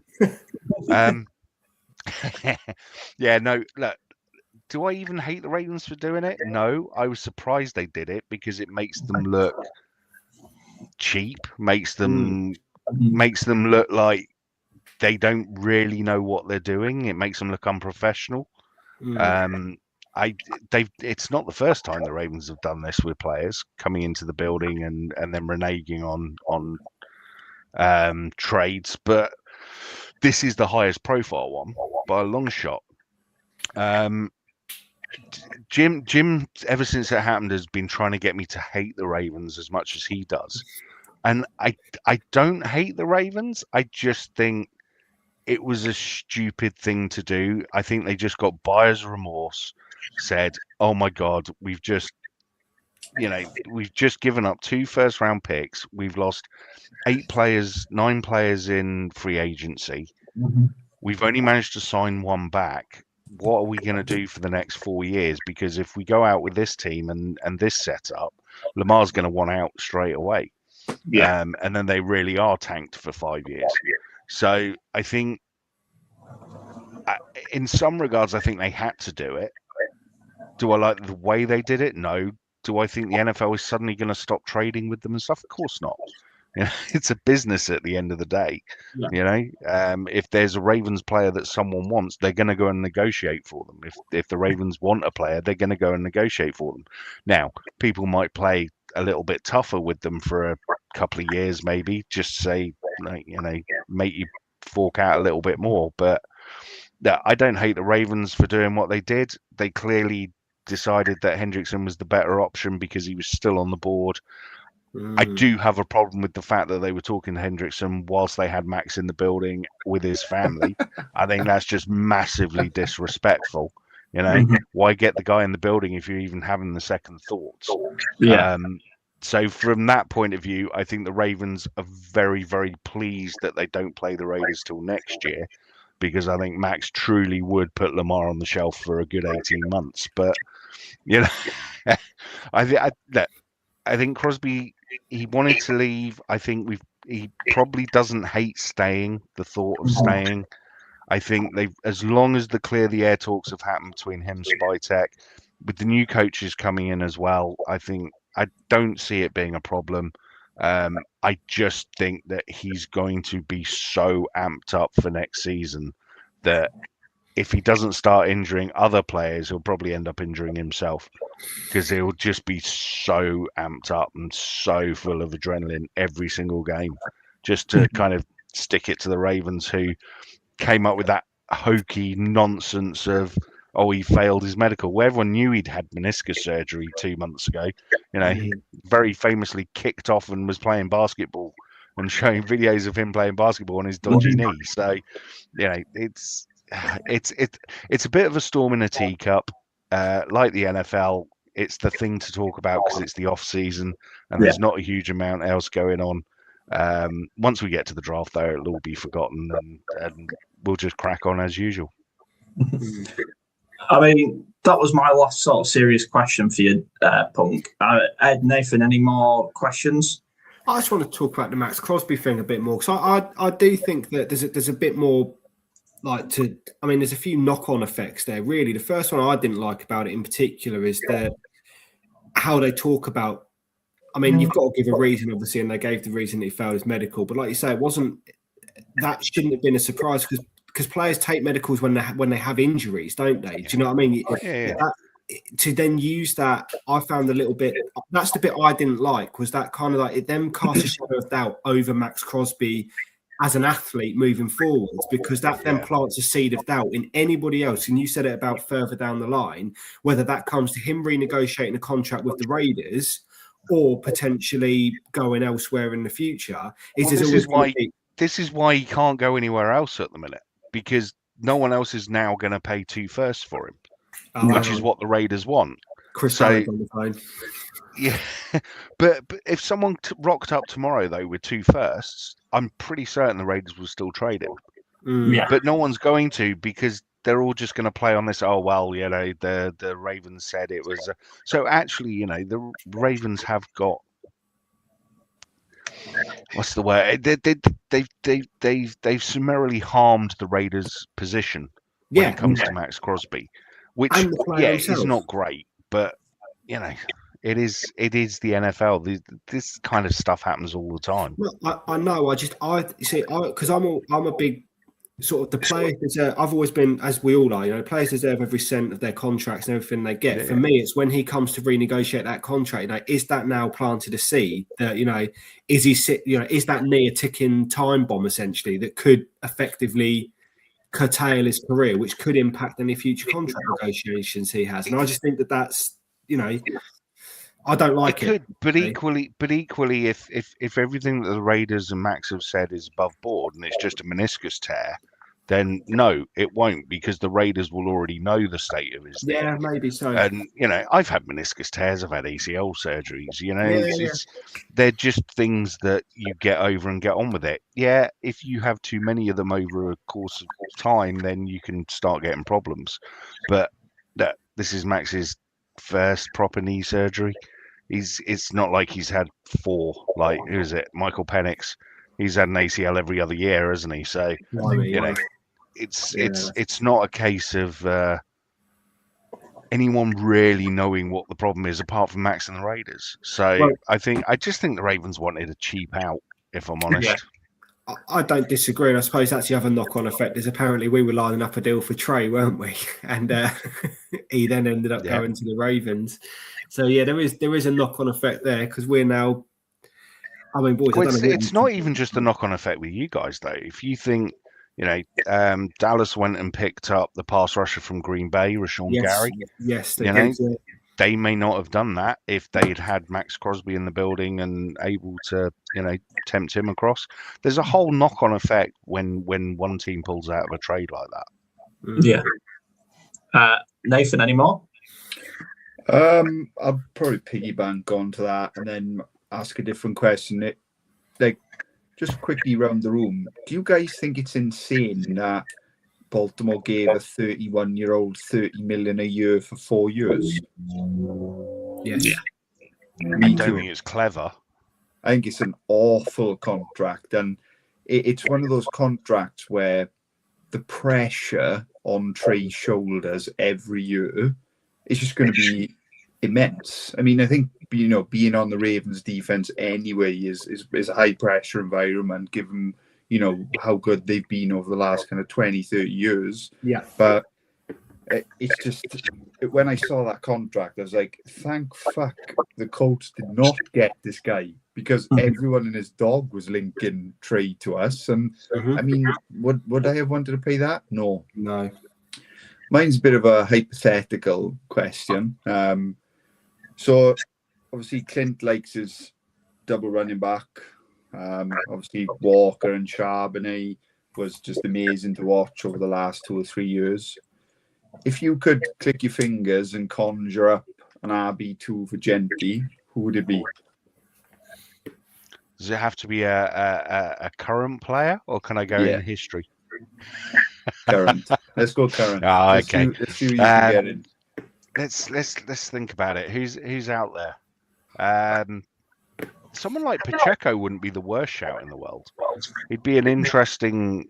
Yeah, no, look, do I even hate the Ravens for doing it? No, I was surprised they did it because it makes them look cheap, makes them look like they don't really know what they're doing. It makes them look unprofessional. It's not the first time the Ravens have done this with players coming into the building and then reneging on trades, but this is the highest profile one by a long shot. Jim, ever since it happened, has been trying to get me to hate the Ravens as much as he does. And I don't hate the Ravens. I just think it was a stupid thing to do. I think they just got buyer's remorse, said, oh my God, we've just given up 2 first round picks. We've lost 9 players in free agency. We've only managed to sign 1 back. What are we going to do for the next 4 years? Because if we go out with this team and this setup, Lamar's going to want out straight away. And then they really are tanked for 5 years. So I think in some regards, I think they had to do it. Do I like the way they did it? No. Do I think the NFL is suddenly going to stop trading with them and stuff? Of course not. You know, it's a business at the end of the day. You know, if there's a Ravens player that someone wants, they're going to go and negotiate for them. If the Ravens want a player, they're going to go and negotiate for them. Now, people might play a little bit tougher with them for a couple of years, maybe just say, you know, make you fork out a little bit more. But I don't hate the Ravens for doing what they did. They clearly decided that Hendrickson was the better option because he was still on the board. I do have a problem with the fact that they were talking to Hendrickson whilst they had Max in the building with his family. I think that's just massively disrespectful. You know, why get the guy in the building if you're even having the second thoughts? Yeah. So from that point of view, I think the Ravens are very, very pleased that they don't play the Raiders till next year, because I think Max truly would put Lamar on the shelf for a good 18 months. But, you know, I think Crosby, he wanted to leave. I think he probably doesn't hate staying, the thought of staying. I think as long as the clear the air talks have happened between him, Spytek, with the new coaches coming in as well, I don't see it being a problem. I just think that he's going to be so amped up for next season that if he doesn't start injuring other players, he'll probably end up injuring himself, because he'll just be so amped up and so full of adrenaline every single game, just to kind of stick it to the Ravens, who came up with that hokey nonsense of, oh, he failed his medical, where everyone knew he'd had meniscus surgery 2 months ago. You know, he very famously kicked off and was playing basketball and showing videos of him playing basketball on his dodgy knee. So, you know, it's a bit of a storm in a teacup. Like the NFL, it's the thing to talk about because it's the off season and there's not a huge amount else going on. Once we get to the draft, though, it'll all be forgotten, and we'll just crack on as usual. I mean, that was my last sort of serious question for you, Punk. Ed, Nathan, any more questions? I just want to talk about the Max Crosby thing a bit more, because I do think that there's a bit more there's a few knock-on effects there, really. The first one I didn't like about it in particular is how they talk about, you've got to give a reason, obviously, and they gave the reason that he failed his medical. But like you say, that shouldn't have been a surprise, because players take medicals when they have injuries, don't they? Do you know what I mean? Yeah. To then use that, I found a little bit. That's the bit I didn't like, was that kind of like it then cast a shadow of doubt over Max Crosby as an athlete moving forwards, because that then plants a seed of doubt in anybody else. And you said it about further down the line, whether that comes to him renegotiating a contract with the Raiders or potentially going elsewhere in the future. This is why he can't go anywhere else at the minute, because no one else is now going to pay 2 firsts for him, which is what the Raiders want. Chris on the phone. Yeah, but if someone rocked up tomorrow though with 2 firsts, I'm pretty certain the Raiders will still trade him. But no one's going to, because they're all just going to play on this. Oh well, you know, the Ravens said it was. So actually, you know, the Ravens have got. What's the word? They've summarily harmed the Raiders' position when it comes to Max Crosby, which is not great, but you know. It is the NFL. This kind of stuff happens all the time. Well, I know. Because I'm a big sort of the players deserve. I've always been, as we all are, you know, players deserve every cent of their contracts and everything they get. For me, it's when he comes to renegotiate that contract. You know, is that now planted a seed that, you know, is that knee a ticking time bomb essentially that could effectively curtail his career, which could impact any future contract negotiations he has? And I just think that's, you know. I don't like it. But equally, if everything that the Raiders and Max have said is above board and it's just a meniscus tear, then no, it won't, because the Raiders will already know the state of his knee. Yeah, maybe so. And you know, I've had meniscus tears, I've had ACL surgeries. You know, they're just things that you get over and get on with it. Yeah, if you have too many of them over a course of time, then you can start getting problems. But this is Max's first proper knee surgery. It's not like he's had 4, like, who is it, Michael Penix? He's had an ACL every other year, hasn't he? So you know, it's not a case of anyone really knowing what the problem is apart from Max and the Raiders. So I just think the Ravens wanted a cheap out, if I'm honest. I don't disagree, and I suppose that's the other knock-on effect is apparently we were lining up a deal for Trey, weren't we? And he then ended up going to the Ravens. So yeah, there is a knock-on effect there, because we're now. I mean, boys, it's not even just a knock-on effect with you guys, though. If you think, you know, Dallas went and picked up the pass rusher from Green Bay, Rashawn Gary. Yes, they did. they may not have done that if they'd had Max Crosby in the building and able to, tempt him across. There's a whole knock-on effect when one team pulls out of a trade like that. Yeah. Nathan, any more? I'll probably piggyback onto that and then ask a different question. Just quickly round the room, do you guys think it's insane that Baltimore gave a 31-year-old $30 million a year for 4 years? Yes. Yeah. I don't think it's clever. I think it's an awful contract, and it's one of those contracts where the pressure on Trey's shoulders every year is just going to be immense. I mean, I think being on the Ravens defense anyway is a high pressure environment, given how good they've been over the last kind of 20, 30 years. Yeah. But it's just, when I saw that contract, I was like, thank fuck the Colts did not get this guy, because everyone and his dog was linking Trey to us. And I mean, would I have wanted to pay that? No. Mine's a bit of a hypothetical question. So obviously Clint likes his double running back. Obviously Walker and Charbonnet was just amazing to watch over the last 2 or 3 years. If you could click your fingers and conjure up an RB2 for Jenty, who would it be? Does it have to be a current player, or can I go in history? Current. Let's go current. Okay. Let's see who you can get in. Let's think about it. Who's out there? Someone like Pacheco wouldn't be the worst shout in the world. He'd be an interesting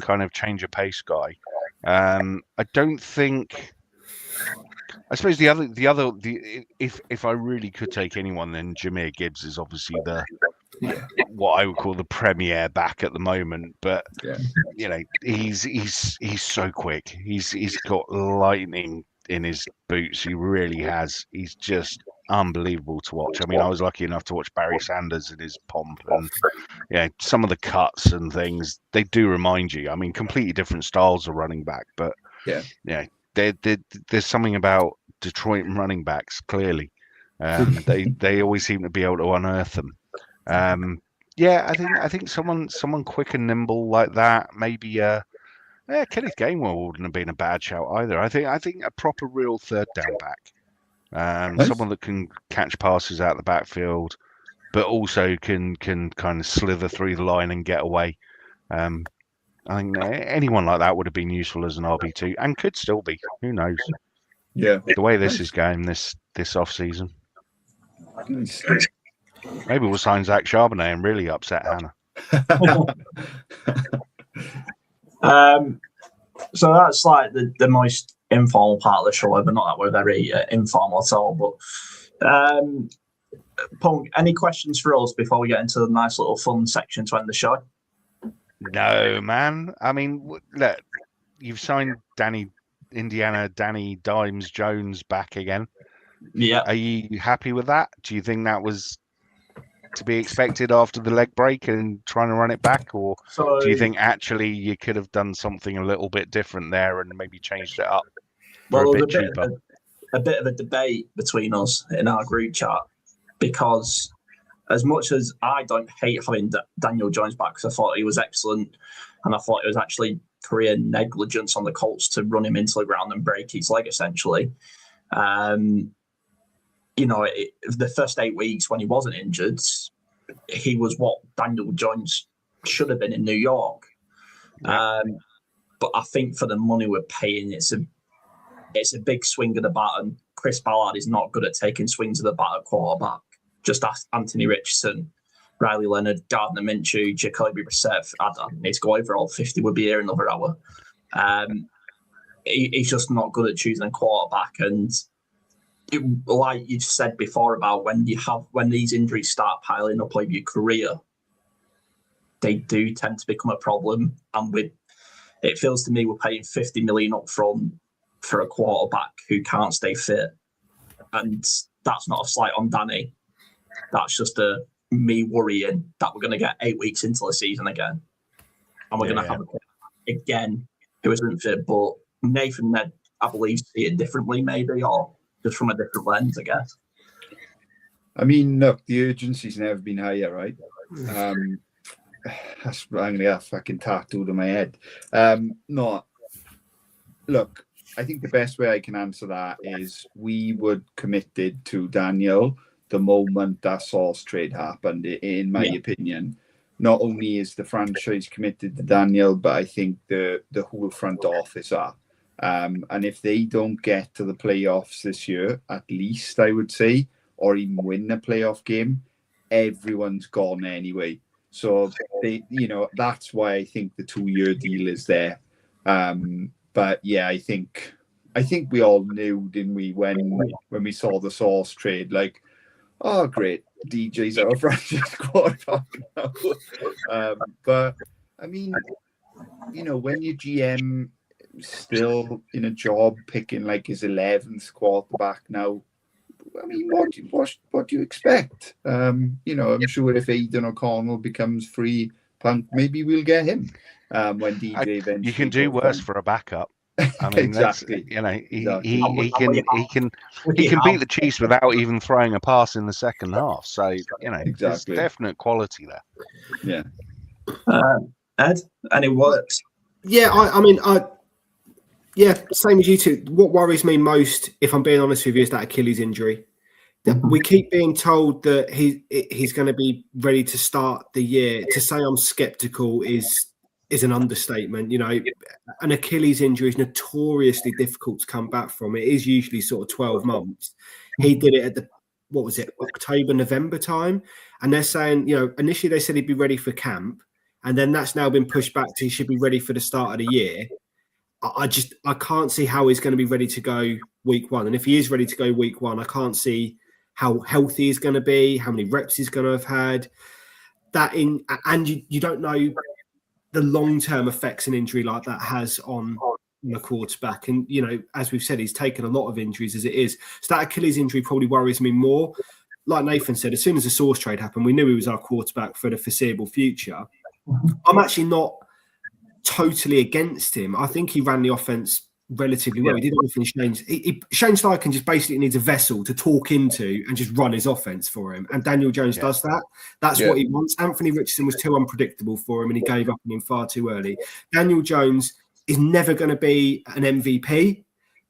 kind of change of pace guy. I don't think. I suppose if I really could take anyone, then Jahmyr Gibbs is obviously what I would call the premier back at the moment. But he's so quick. He's got lightning in his boots. He really has. He's just unbelievable to watch. I mean, I was lucky enough to watch Barry Sanders in his pomp, and some of the cuts and things, they do remind you. I mean, completely different styles of running back, but there's something about Detroit running backs. Clearly, they always seem to be able to unearth them. I think someone quick and nimble like that. Maybe Kenneth Gainwell wouldn't have been a bad shout either. I think a proper real third down back. Nice. Someone that can catch passes out the backfield, but also can kind of slither through the line and get away. I think anyone like that would have been useful as an RB2, and could still be. Who knows? Yeah. The way this is going this off season, maybe we'll sign Zach Charbonnet and really upset Hannah. So that's like the most informal part of the show, but not that we're very informal at all. But Punk, any questions for us before we get into the nice little fun section to end the show? No, man. I mean, look, you've signed Danny Dimes Jones back again. Yeah. Are you happy with that? Do you think that was to be expected after the leg break and trying to run it back, or do you think actually you could have done something a little bit different there and maybe changed it up for a bit cheaper? A bit of a debate between us in our group chat, because as much as I don't hate having Daniel Jones back, because I thought he was excellent, and I thought it was actually career negligence on the Colts to run him into the ground and break his leg, essentially. The first 8 weeks when he wasn't injured, he was what Daniel Jones should have been in New York. Yeah. But I think for the money we're paying, it's a big swing of the bat, and Chris Ballard is not good at taking swings of the bat at quarterback. Just ask Anthony Richardson, Riley Leonard, Gardner Minshew, Jacoby Brissett. I don't need to go over all 50. We'll be here another hour. He's just not good at choosing a quarterback. And like you said before about when these injuries start piling up over your career, they do tend to become a problem. And it feels to me we're paying $50 million up front for a quarterback who can't stay fit. And that's not a slight on Danny. That's just me worrying that we're going to get 8 weeks into the season again. And we're going to have again who isn't fit. But Nathan, Ned, I believe, see it differently maybe, or... just from a different lens, I guess. I mean, look, the urgency's never been higher, right? I'm gonna get fucking tattooed on my head. No, look, I think the best way I can answer that is we were committed to Daniel the moment that Sauce trade happened, in my opinion. Not only is the franchise committed to Daniel, but I think the whole front office are. And if they don't get to the playoffs this year, at least I would say, or even win a playoff game, everyone's gone anyway. So they, that's why I think the 2-year deal is there. But yeah, I think we all knew, didn't we, when we saw the Sauce trade, like, oh great, DJ's our franchise quarterback now. But I mean, when your GM still in a job picking like his 11th quarterback now, I mean, what do you expect? I'm sure if Aidan O'Connell becomes free, maybe we'll get him when DJ eventually. You can do worse for a backup. I mean, exactly. He can beat the Chiefs without even throwing a pass in the second half. So there's definite quality there. Yeah. Ed, any words? Yeah, I mean, same as you two. What worries me most, if I'm being honest with you, is that Achilles injury. We keep being told that he's going to be ready to start the year. To say I'm skeptical is an understatement. An Achilles injury is notoriously difficult to come back from. It is usually sort of 12 months. He did it at October, November time. And they're saying, initially they said he'd be ready for camp. And then that's now been pushed back to he should be ready for the start of the year. I can't see how he's going to be ready to go week one. And if he is ready to go week one, I can't see how healthy he's going to be, how many reps he's going to have had. And you don't know the long-term effects an injury like that has on the quarterback. And, as we've said, he's taken a lot of injuries as it is. So that Achilles injury probably worries me more. Like Nathan said, as soon as the Sauce trade happened, we knew he was our quarterback for the foreseeable future. I'm actually not totally against him. I think he ran the offense relatively well. He did everything Shane Steichen just basically needs a vessel to talk into and just run his offense for him. And Daniel Jones does that. That's what he wants. Anthony Richardson was too unpredictable for him and he gave up on him far too early. Daniel Jones is never going to be an MVP,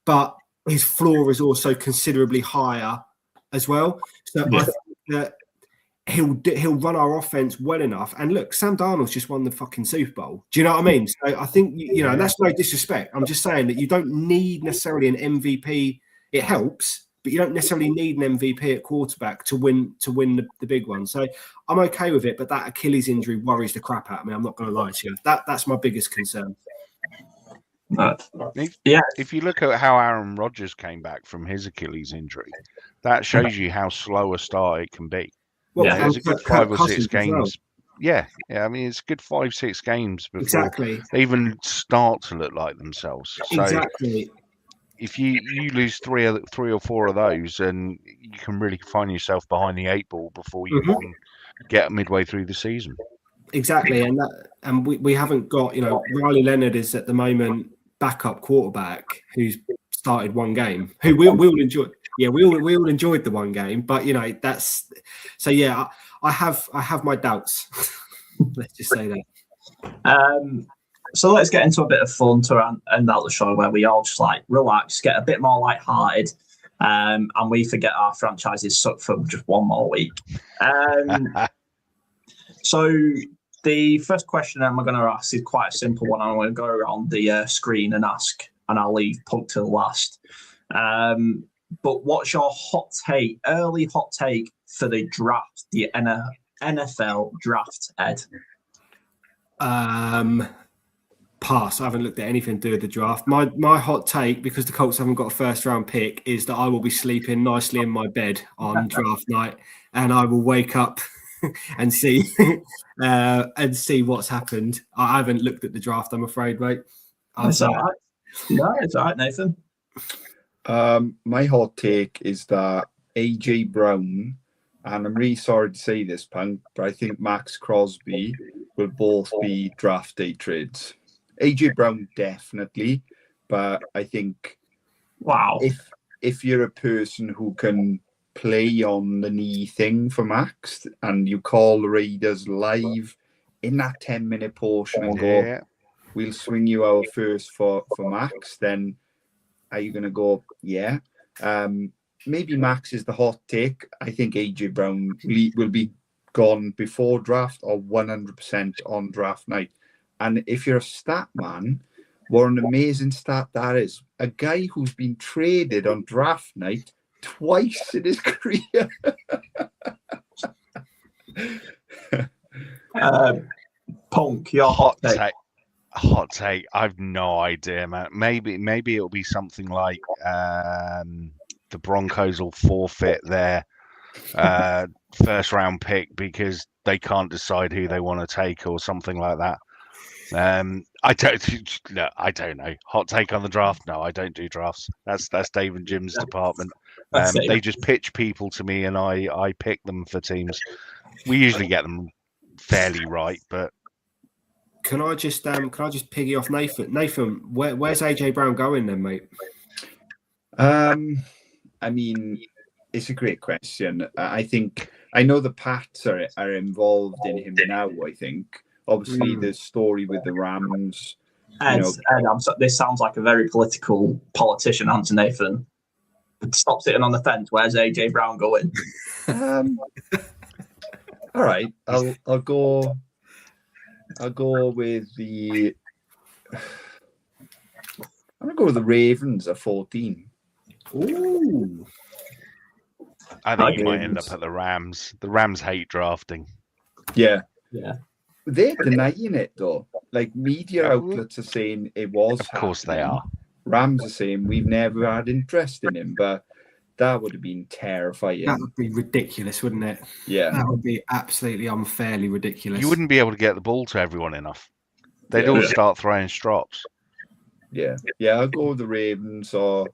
but his floor is also considerably higher as well. So I think that he'll run our offense well enough. And look, Sam Darnold's just won the fucking Super Bowl. Do you know what I mean? So I think, and that's no disrespect. I'm just saying that you don't need necessarily an MVP. It helps, but you don't necessarily need an MVP at quarterback to win the big one. So I'm okay with it, but that Achilles injury worries the crap out of me. I'm not going to lie to you. That's my biggest concern. If you look at how Aaron Rodgers came back from his Achilles injury, that shows you how slow a start it can be. Well, it's a good 5 or 6 games. Well. I mean, it's a good 5-6 games before they even start to look like themselves. So if you lose three or four of those, and you can really find yourself behind the 8 ball before you even get midway through the season. Exactly, and we haven't got, Riley Leonard is at the moment backup quarterback who's started one game, who we all enjoy. Yeah, we all enjoyed the one game, but that's so. Yeah, I have my doubts. Let's just say that. So let's get into a bit of fun to end out the show, where we all just relax, get a bit more lighthearted, and we forget our franchises suck for just one more week. So the first question I'm going to ask is quite a simple one. I'm going to go around the screen and ask, and I'll leave Punk till last. But what's your early hot take for the draft, the NFL draft, Ed? Pass. I haven't looked at anything to do with the draft. My hot take, because the Colts haven't got a first-round pick, is that I will be sleeping nicely in my bed on draft night, and I will wake up and see what's happened. I haven't looked at the draft, I'm afraid, mate. It's all right. No, it's all right, Nathan. My hot take is that AJ Brown, and I'm really sorry to say this, Punk, but I think Max Crosby will both be draft day trades. AJ Brown definitely, but I think if you're a person who can play on the knee thing for Max and you call the Raiders live in that 10-minute portion and go, we'll swing you our first for Max, then are you going to go, yeah? Maybe Max is the hot take. I think AJ Brown will be gone before draft or 100% on draft night. And if you're a stat man, what an amazing stat that is. A guy who's been traded on draft night twice in his career. Punk, your hot take. Hot take. I've no idea, man. Maybe it'll be something like the Broncos will forfeit their first round pick because they can't decide who they want to take or something like that. I don't know. Hot take on the draft? No, I don't do drafts. That's Dave and Jim's department. They just pitch people to me and I pick them for teams. We usually get them fairly right, but can I just piggy off Nathan? Nathan, where's AJ Brown going then, mate? I mean, it's a great question. I know the Pats are involved in him now. I think obviously the story with the Rams. This sounds like a very political politician, answer Nathan. Stop sitting on the fence. Where's AJ Brown going? All right, I'll go with the. I'm gonna go with the Ravens at 14. Ooh. I think you might end up at the Rams. The Rams hate drafting. Yeah. They're denying it though. Like media outlets are saying it was. Of course they are. Rams are saying we've never had interest in him, but that would have been terrifying. That would be ridiculous, wouldn't it? Yeah. That would be absolutely unfairly ridiculous. You wouldn't be able to get the ball to everyone enough. They'd all start throwing strops. Yeah. I'll go with the Ravens or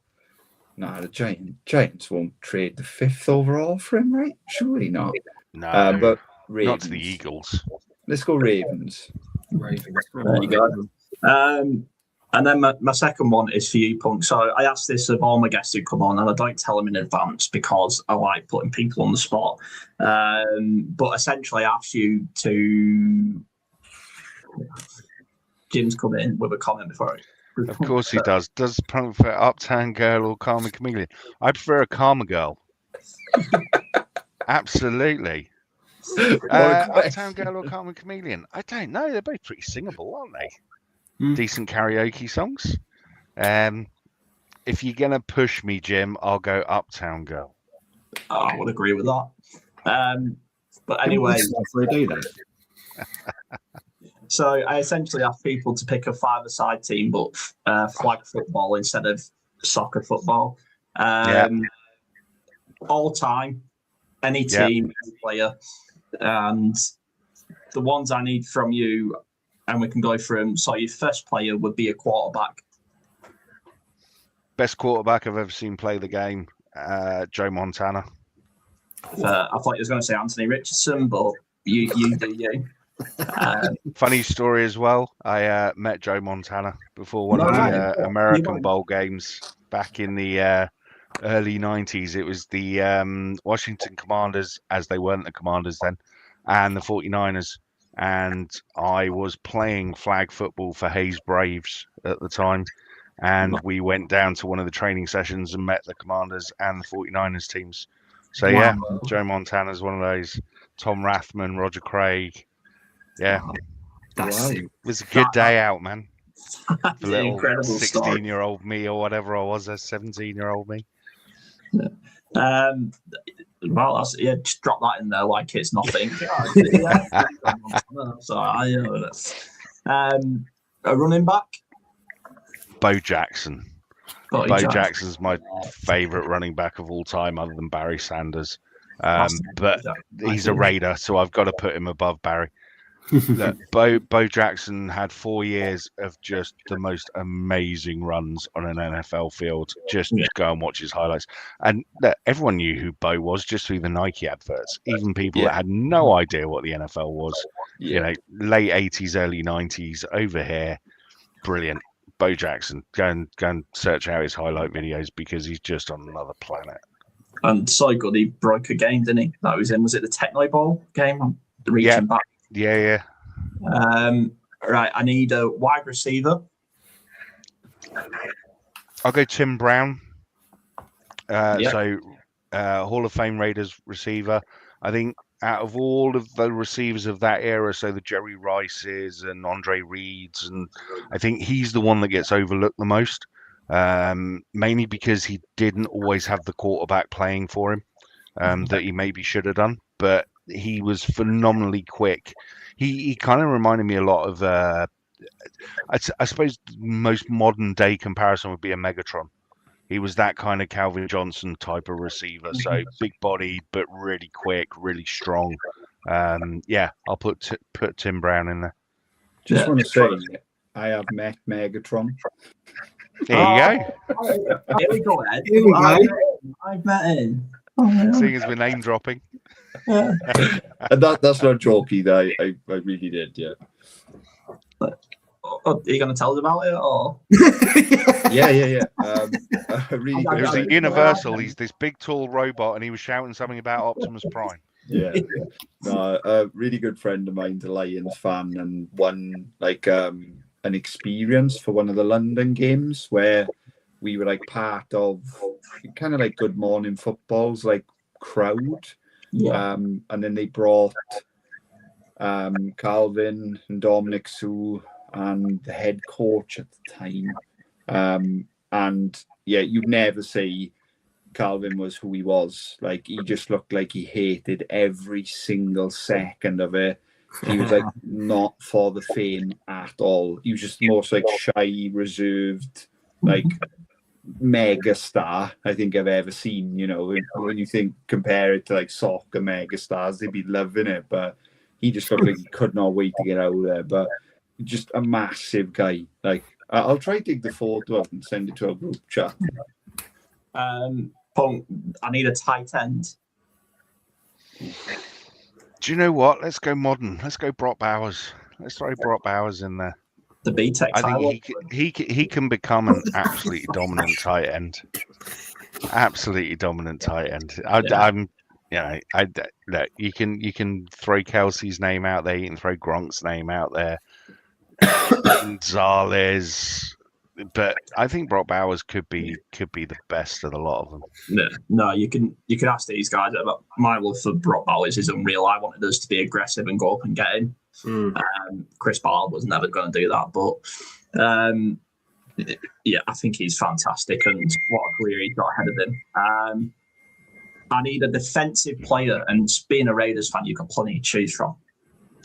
the Giants won't trade the 5th overall for him, right? Surely not. No, but Ravens. Not to the Eagles. Let's go Ravens. There you go. And then my second one is for you, Punk. So I asked this of all my guests who come on, and I don't tell them in advance because I like putting people on the spot. But essentially, I asked you to. Jim's come in with a comment before. Of course he does. Does Punk prefer Uptown Girl or Karma Chameleon? I prefer a Karma Girl. Absolutely. Uptown Girl or Karma Chameleon? I don't know. They're both pretty singable, aren't they? Decent karaoke songs. If you're gonna push me, Jim, I'll go Uptown Girl. I would agree with that. But anyway, so I essentially asked people to pick a five-a-side team, but flag football instead of soccer football. All time, any team, any player, and the ones I need from you. And we can go through. So your first player would be a quarterback. Best quarterback I've ever seen play the game, Joe Montana. I thought you was going to say Anthony Richardson, but you do you. Funny story as well. I met Joe Montana before one of the American Bowl games back in the early 90s. It was the Washington Commanders, as they weren't the Commanders then, and the 49ers. And I was playing flag football for Hayes Braves at the time. And we went down to one of the training sessions and met the Commanders and the 49ers teams. So, Joe Montana's one of those. Tom Rathman, Roger Craig. Yeah. It was a good day out, man. For little 16-year-old me or whatever I was, a 17-year-old me. Well, just drop that in there like it's nothing. So a running back, Bo Jackson. Bo Jackson's my favourite running back of all time, other than Barry Sanders. But he's a Raider, so I've got to put him above Barry. Look, Bo Jackson had 4 years of just the most amazing runs on an NFL field. Just go and watch his highlights. And look, everyone knew who Bo was just through the Nike adverts. Even people that had no idea what the NFL was. You know, late 80s, early 90s, over here. Brilliant. Bo Jackson. Go and search out his highlight videos because he's just on another planet. And so good, he broke a game, didn't he? That was in. Was it the Techno Ball game? I'm reaching back. Yeah. Right, I need a wide receiver. I'll go Tim Brown. Yeah. So Hall of Fame Raiders receiver. I think out of all of the receivers of that era, so the Jerry Rices and Andre Reeds, and I think he's the one that gets overlooked the most, mainly because he didn't always have the quarterback playing for him that he maybe should have done, but he was phenomenally quick. He kind of reminded me a lot of, I suppose the most modern day comparison would be a Megatron. He was that kind of Calvin Johnson type of receiver. So big body, but really quick, really strong. I'll put Tim Brown in there. Just want to say, I have met Megatron. There you go. Here we go, Ed. Here we go. I've met him. Seeing as we're name dropping. And that's not a joke either. I really did, yeah. Are you going to tell us about it, or? Yeah. Really It was good. at Universal. He's this big, tall robot, and he was shouting something about Optimus Prime. Yeah. No, a really good friend of mine's a Lions fan, and won like an experience for one of the London games where we were like part of kind of like Good Morning Football's like crowd. Yeah. And then they brought Calvin and Dominic Sue and the head coach at the time. And yeah, you'd never see Calvin was who he was. Like, he just looked like he hated every single second of it. He was like not for the fame at all. He was just the most like shy, reserved, like mega star I think I've ever seen. You know, when you compare it to like soccer mega stars, they'd be loving it, but he just looked like he could not wait to get out of there. But just a massive guy. Like, I'll try to dig the photo up and send it to our group chat. Punk, I need a tight end. Do you know what? Let's go modern. Let's go Brock Bowers. Let's throw Brock Bowers in there. The B-Tech. I think he can become an absolutely dominant tight end. Absolutely dominant tight end. Look, you can throw Kelsey's name out there. You can throw Gronk's name out there. Gonzalez, but I think Brock Bowers could be the best of the lot of them. No, you can ask these guys. But my love for Brock Bowers is unreal. I wanted us to be aggressive and go up and get him. Chris Ball was never going to do that, but yeah, I think he's fantastic, and what a career he's got ahead of him. I need a defensive player, and being a Raiders fan, you've got plenty to choose from.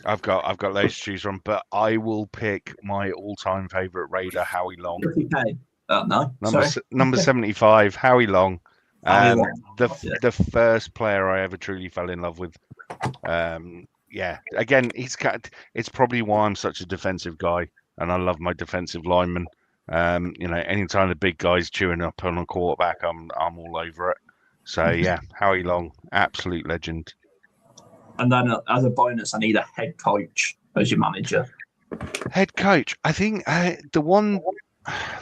I've got loads to choose from, but I will pick my all-time favorite Raider, Howie Long. No, number 75, Howie Long. Long. The first player I ever truly fell in love with. Again, it's probably why I'm such a defensive guy, and I love my defensive linemen. Anytime the big guy's chewing up on a quarterback, I'm all over it. So yeah, Howie Long, absolute legend. And then as a bonus, I need a head coach as your manager. Head coach, I think the one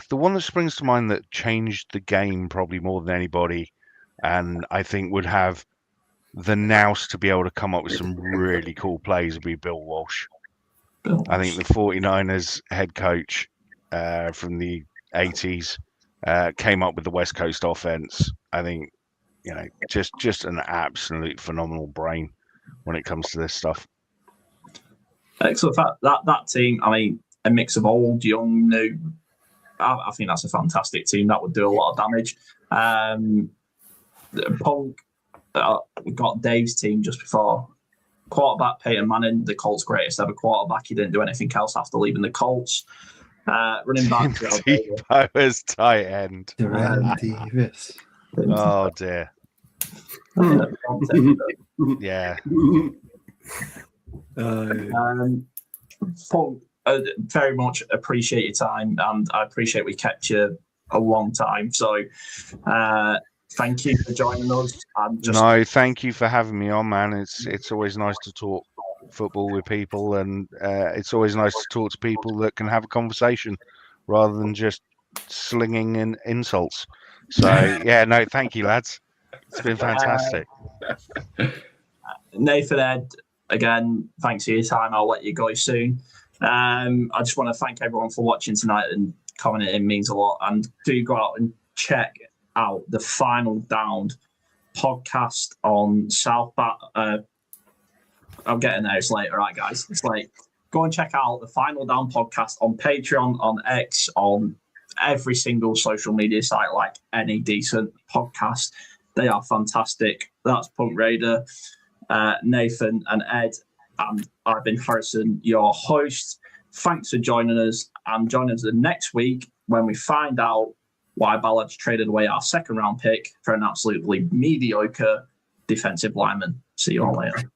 that springs to mind that changed the game probably more than anybody, and I think would have the nous to be able to come up with some really cool plays would be Bill Walsh. I think the 49ers head coach from the 80s came up with the West Coast offense. I think, just an absolute phenomenal brain when it comes to this stuff. Excellent. That team, I mean, a mix of old, young, new. I think that's a fantastic team. That would do a lot of damage. Punk, we got Dave's team just before. Quarterback Peyton Manning, the Colts' greatest ever quarterback. He didn't do anything else after leaving the Colts. Running back, Powers, tight end. Darrell Davis. Oh dear. Yeah. Paul, very much appreciate your time, and I appreciate we kept you a long time. So, thank you for joining us. No, thank you for having me on, man. It's always nice to talk football with people, and it's always nice to talk to people that can have a conversation rather than just slinging in insults. So yeah, no, thank you, lads. It's been fantastic. Nathan, Ed, again, thanks for your time. I'll let you go soon. I just want to thank everyone for watching tonight and commenting. It means a lot. And do go out and check out the Final Down podcast on Southbound. I'm getting there. It's late. All right, guys. It's late. Go and check out the Final Down podcast on Patreon, on X, on every single social media site, like any decent podcast. They are fantastic. That's Punk Raider, Nathan and Ed, and I've been Harrison, your host. Thanks for joining us, and join us the next week when we find out why Ballard's traded away our second round pick for an absolutely mediocre defensive lineman. See you all later.